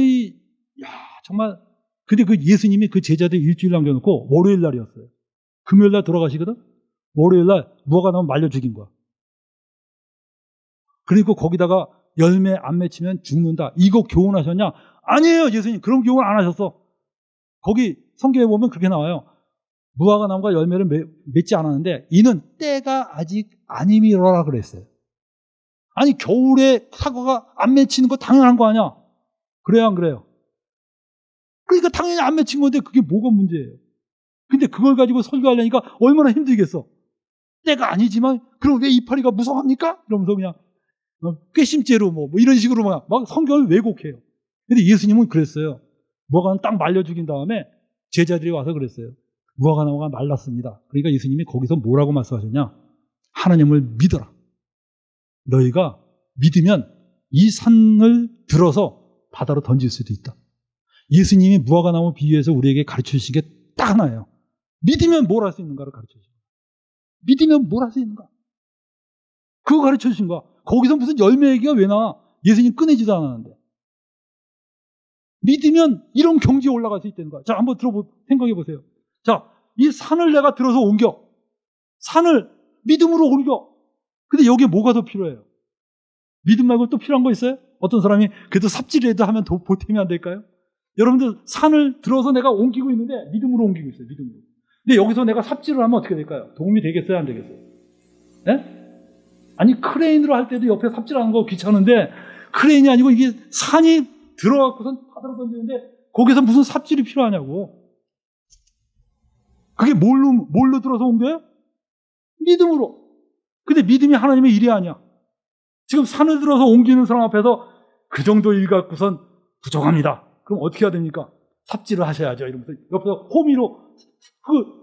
정말 근데 그 예수님이 그 제자들 일주일 남겨놓고 월요일 날이었어요. 금요일 날 돌아가시거든? 월요일 날 무화과 나무 말려 죽인 거야. 그리고 거기다가 열매 안 맺히면 죽는다. 이거 교훈하셨냐? 아니에요, 예수님. 그런 교훈 안 하셨어. 거기 성경에 보면 그렇게 나와요. 무화과 나무가 열매를 맺지 않았는데 이는 때가 아직 아님이로라 그랬어요. 아니 겨울에 사과가 안 맺히는 거 당연한 거 아니야? 그래요, 안 그래요? 그러니까 당연히 안 맺힌 건데 그게 뭐가 문제예요? 근데 그걸 가지고 설교하려니까 얼마나 힘들겠어. 때가 아니지만 그럼 왜 이파리가 무성합니까? 이러면서 그냥 괘씸죄로 뭐 이런 식으로 막 성경을 왜곡해요. 근데 예수님은 그랬어요. 무화과는 딱 말려 죽인 다음에 제자들이 와서 그랬어요. 무화과 나무가 말랐습니다. 그러니까 예수님이 거기서 뭐라고 말씀하셨냐? 하나님을 믿어라. 너희가 믿으면 이 산을 들어서 바다로 던질 수도 있다. 예수님이 무화과 나무 비유해서 우리에게 가르쳐 주신 게 딱 하나예요. 믿으면 뭘 할 수 있는가를 가르쳐 주신 거야. 믿으면 뭘 할 수 있는가? 그거 가르쳐 주신 거야. 거기서 무슨 열매 얘기가 왜 나와? 예수님 꺼내지도 않았는데. 믿으면 이런 경지에 올라갈 수 있다는 거야. 자, 한번 생각해 보세요. 자, 이 산을 내가 들어서 옮겨. 산을 믿음으로 옮겨. 근데 여기에 뭐가 더 필요해요? 믿음 말고 또 필요한 거 있어요? 어떤 사람이 그래도 삽질이라도 하면 보탬이 안 될까요? 여러분들 산을 들어서 내가 옮기고 있는데 믿음으로 옮기고 있어요. 믿음으로. 근데 여기서 내가 삽질을 하면 어떻게 될까요? 도움이 되겠어요? 안 되겠어요? 네? 아니 크레인으로 할 때도 옆에 삽질하는 거 귀찮은데 크레인이 아니고 이게 산이 들어가고선 바다로 던지는데 거기서 무슨 삽질이 필요하냐고. 그게 뭘로 들어서 옮겨요? 믿음으로. 근데 믿음이 하나님의 일이 아니야. 지금 산을 들어서 옮기는 사람 앞에서 그 정도 일 갖고선 부족합니다. 그럼 어떻게 해야 됩니까? 삽질을 하셔야죠. 이러면서 옆에서 호미로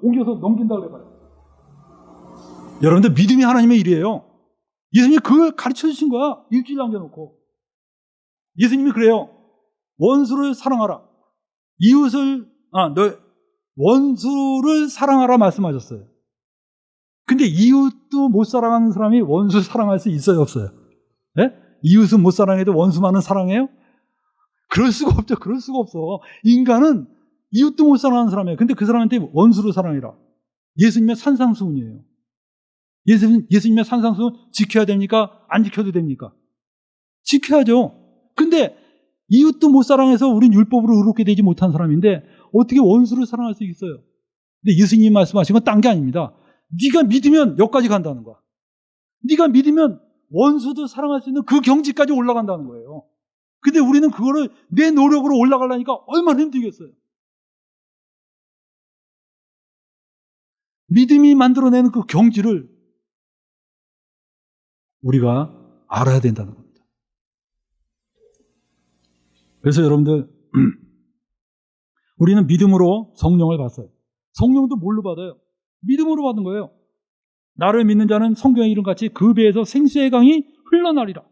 옮겨서 넘긴다고 그래요. 여러분들 믿음이 하나님의 일이에요. 예수님이 그걸 가르쳐 주신 거야. 일주일 남겨놓고. 예수님이 그래요. 원수를 사랑하라. 원수를 사랑하라 말씀하셨어요. 근데 이웃도 못 사랑하는 사람이 원수 사랑할 수 있어요, 없어요? 네? 이웃은 못 사랑해도 원수만은 사랑해요? 그럴 수가 없죠. 그럴 수가 없어. 인간은 이웃도 못 사랑하는 사람이에요. 근데 그 사람한테 원수를 사랑해라. 예수님의 산상수훈이에요. 예수님의 산상수훈 지켜야 됩니까? 안 지켜도 됩니까? 지켜야죠. 근데 이웃도 못 사랑해서 우린 율법으로 의롭게 되지 못한 사람인데 어떻게 원수를 사랑할 수 있어요? 근데 예수님이 말씀하신 건 딴 게 아닙니다. 네가 믿으면 여기까지 간다는 거야. 네가 믿으면 원수도 사랑할 수 있는 그 경지까지 올라간다는 거예요. 근데 우리는 그거를 내 노력으로 올라가려니까 얼마나 힘들겠어요. 믿음이 만들어내는 그 경지를 우리가 알아야 된다는 겁니다. 그래서 여러분들 우리는 믿음으로 성령을 받았어요. 성령도 뭘로 받아요? 믿음으로 받은 거예요. 나를 믿는 자는 성경의 이름같이 그 배에서 생수의 강이 흘러나리라.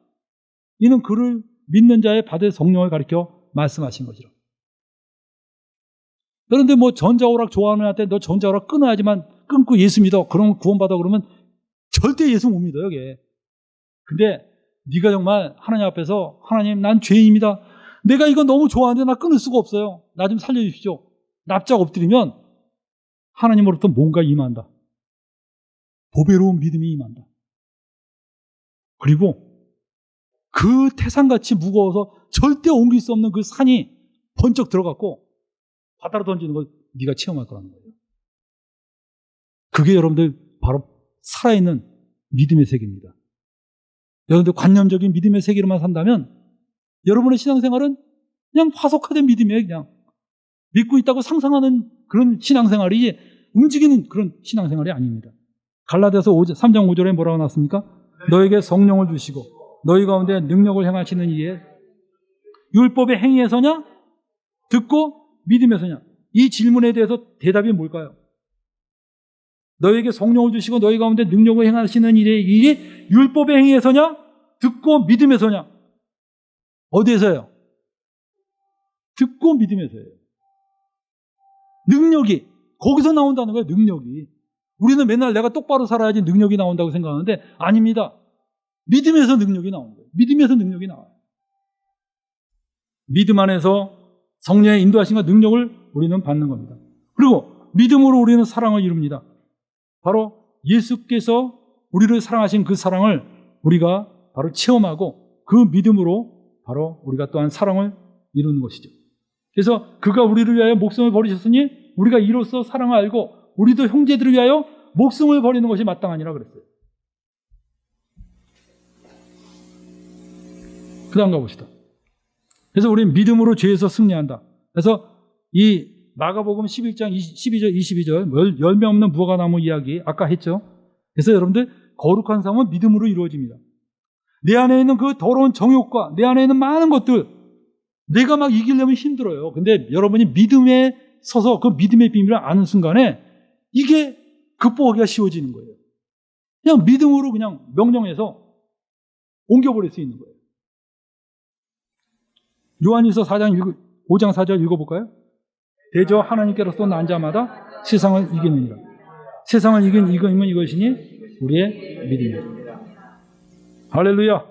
이는 그를 믿는 자의 받을 성령을 가리켜 말씀하신 것이라. 그런데 뭐 전자오락 좋아하는 애한테 너 전자오락 끊어야지만 끊고 예수 믿어. 그러면 구원받아. 그러면 절대 예수 못 믿어요, 이게. 근데 네가 정말 하나님 앞에서 하나님 난 죄인입니다. 내가 이거 너무 좋아하는데 나 끊을 수가 없어요. 나 좀 살려주십시오. 납작 엎드리면 하나님으로부터 뭔가 임한다. 보배로운 믿음이 임한다. 그리고 그 태산같이 무거워서 절대 옮길 수 없는 그 산이 번쩍 들어갔고 바다로 던지는 걸 네가 체험할 거라는 거예요. 그게 여러분들 바로 살아있는 믿음의 세계입니다. 여러분들 관념적인 믿음의 세계로만 산다면 여러분의 신앙생활은 그냥 화석화된 믿음이에요. 그냥 믿고 있다고 상상하는 그런 신앙생활이 움직이는 그런 신앙생활이 아닙니다. 갈라디아서 3장 5절에 뭐라고 나왔습니까? 너에게 성령을 주시고 너희 가운데 능력을 행하시는 이에 율법의 행위에서냐? 듣고 믿음에서냐? 이 질문에 대해서 대답이 뭘까요? 너에게 성령을 주시고 너희 가운데 능력을 행하시는 일에 이게 율법의 행위에서냐? 듣고 믿음에서냐? 어디에서요? 듣고 믿음에서예요. 능력이 거기서 나온다는 거예요. 능력이. 우리는 맨날 내가 똑바로 살아야지 능력이 나온다고 생각하는데 아닙니다. 믿음에서 능력이 나오는 거예요. 믿음에서 능력이 나와요. 믿음 안에서 성령의 인도하심과 능력을 우리는 받는 겁니다. 그리고 믿음으로 우리는 사랑을 이룹니다. 바로 예수께서 우리를 사랑하신 그 사랑을 우리가 바로 체험하고 그 믿음으로 바로 우리가 또한 사랑을 이루는 것이죠. 그래서 그가 우리를 위하여 목숨을 버리셨으니 우리가 이로써 사랑을 알고 우리도 형제들을 위하여 목숨을 버리는 것이 마땅하니라 그랬어요. 그 다음 가봅시다. 그래서 우리는 믿음으로 죄에서 승리한다. 그래서 이 마가복음 11장 12절 22절 열매 없는 무화과나무 이야기 아까 했죠. 그래서 여러분들 거룩한 삶은 믿음으로 이루어집니다. 내 안에 있는 그 더러운 정욕과 내 안에 있는 많은 것들 내가 막 이기려면 힘들어요. 근데 여러분이 믿음에 서서 그 믿음의 비밀을 아는 순간에 이게 극복하기가 쉬워지는 거예요. 그냥 믿음으로 그냥 명령해서 옮겨버릴 수 있는 거예요. 요한일서 5장 4절 읽어볼까요? 대저 하나님께로서 난 자마다 세상을 이기느니라. 세상을 이긴 이금은 이것이니 우리의 믿음이다. 할렐루야.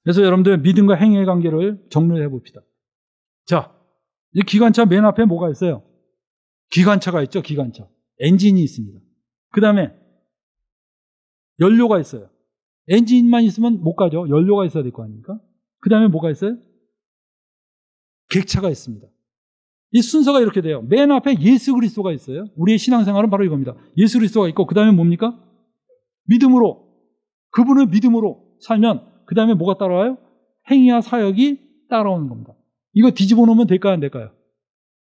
그래서 여러분들 믿음과 행위의 관계를 정리해 봅시다. 자, 이 기관차 맨 앞에 뭐가 있어요? 기관차가 있죠. 기관차. 엔진이 있습니다. 그 다음에 연료가 있어요. 엔진만 있으면 못 가죠. 연료가 있어야 될 거 아닙니까? 그 다음에 뭐가 있어요? 객차가 있습니다. 이 순서가 이렇게 돼요. 맨 앞에 예수 그리스도가 있어요. 우리의 신앙생활은 바로 이겁니다. 예수 그리스도가 있고 그 다음에 뭡니까? 믿음으로, 그분을 믿음으로 살면 그 다음에 뭐가 따라와요? 행위와 사역이 따라오는 겁니다. 이거 뒤집어 놓으면 될까요? 안 될까요?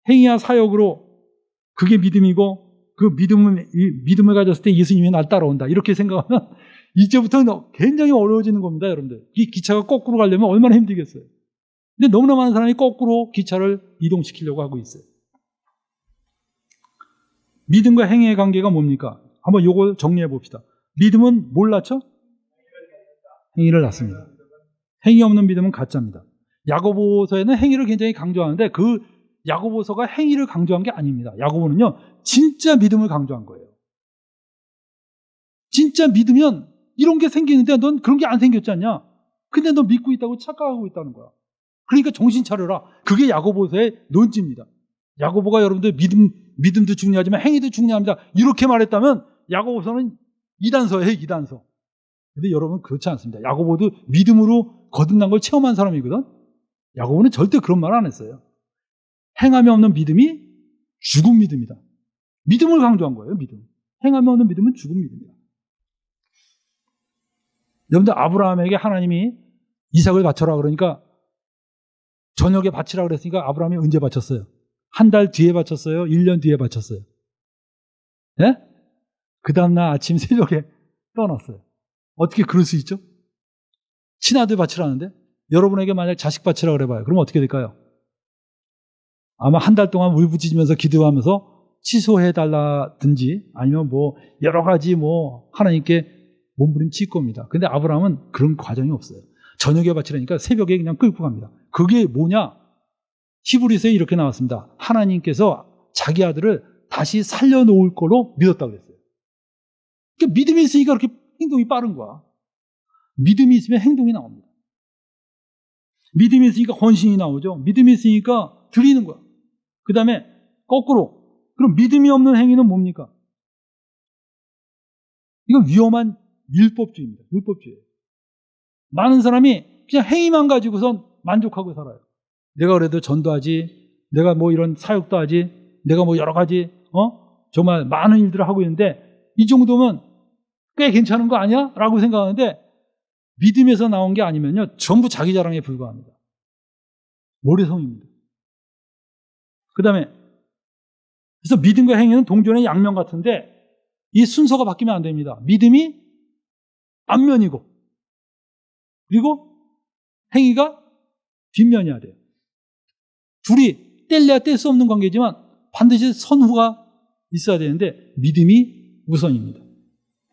행위와 사역으로 그게 믿음이고 그 믿음을 가졌을 때 예수님이 날 따라온다. 이렇게 생각하면 이제부터는 굉장히 어려워지는 겁니다. 여러분들. 이 기차가 거꾸로 가려면 얼마나 힘들겠어요. 근데 너무나 많은 사람이 거꾸로 기차를 이동시키려고 하고 있어요. 믿음과 행위의 관계가 뭡니까? 한번 요걸 정리해 봅시다. 믿음은 뭘 낳죠? 행위를 낳습니다. 행위 없는 믿음은 가짜입니다. 야고보서에는 행위를 굉장히 강조하는데 그 야고보서가 행위를 강조한 게 아닙니다. 야고보는요, 진짜 믿음을 강조한 거예요. 진짜 믿으면 이런 게 생기는데 넌 그런 게 안 생겼지 않냐? 근데 너 믿고 있다고 착각하고 있다는 거야. 그러니까 정신 차려라. 그게 야고보서의 논지입니다. 야고보가 여러분들 믿음도 중요하지만 행위도 중요합니다. 이렇게 말했다면 야고보서는 이단서예요, 이단서. 근데 여러분 그렇지 않습니다. 야고보도 믿음으로 거듭난 걸 체험한 사람이거든. 야고보는 절대 그런 말 안 했어요. 행함이 없는 믿음이 죽은 믿음이다. 믿음을 강조한 거예요, 믿음. 행함이 없는 믿음은 죽은 믿음이다. 여러분들 아브라함에게 하나님이 이삭을 바쳐라 그러니까 저녁에 바치라 그랬으니까 아브라함이 언제 바쳤어요? 한 달 뒤에 바쳤어요? 1년 뒤에 바쳤어요? 예? 그 다음날 아침 새벽에 떠났어요. 어떻게 그럴 수 있죠? 친아들 바치라는데 여러분에게 만약 자식 바치라 그래봐요. 그럼 어떻게 될까요? 아마 한 달 동안 울부짖으면서 기도하면서 취소해달라든지 아니면 뭐 여러 가지 뭐 하나님께 몸부림칠 겁니다. 근데 아브라함은 그런 과정이 없어요. 저녁에 바치라니까 새벽에 그냥 끌고 갑니다. 그게 뭐냐? 히브리서에 이렇게 나왔습니다. 하나님께서 자기 아들을 다시 살려놓을 거로 믿었다고 그랬어요. 그러니까 믿음이 있으니까 그렇게 행동이 빠른 거야. 믿음이 있으면 행동이 나옵니다. 믿음이 있으니까 헌신이 나오죠. 믿음이 있으니까 드리는 거야. 그 다음에 거꾸로, 그럼 믿음이 없는 행위는 뭡니까? 이건 위험한 율법주의입니다. 율법주의. 많은 사람이 그냥 행위만 가지고선 만족하고 살아요. 내가 그래도 전도하지, 내가 뭐 이런 사역도 하지, 내가 뭐 여러 가지 정말 많은 일들을 하고 있는데 이 정도면 꽤 괜찮은 거 아니야? 라고 생각하는데 믿음에서 나온 게 아니면요 전부 자기 자랑에 불과합니다. 모래성입니다. 그 다음에 그래서 믿음과 행위는 동전의 양면 같은데 이 순서가 바뀌면 안 됩니다. 믿음이 앞면이고 그리고 행위가 뒷면이어야 돼요. 둘이 뗄래야 뗄 수 없는 관계지만 반드시 선후가 있어야 되는데 믿음이 우선입니다.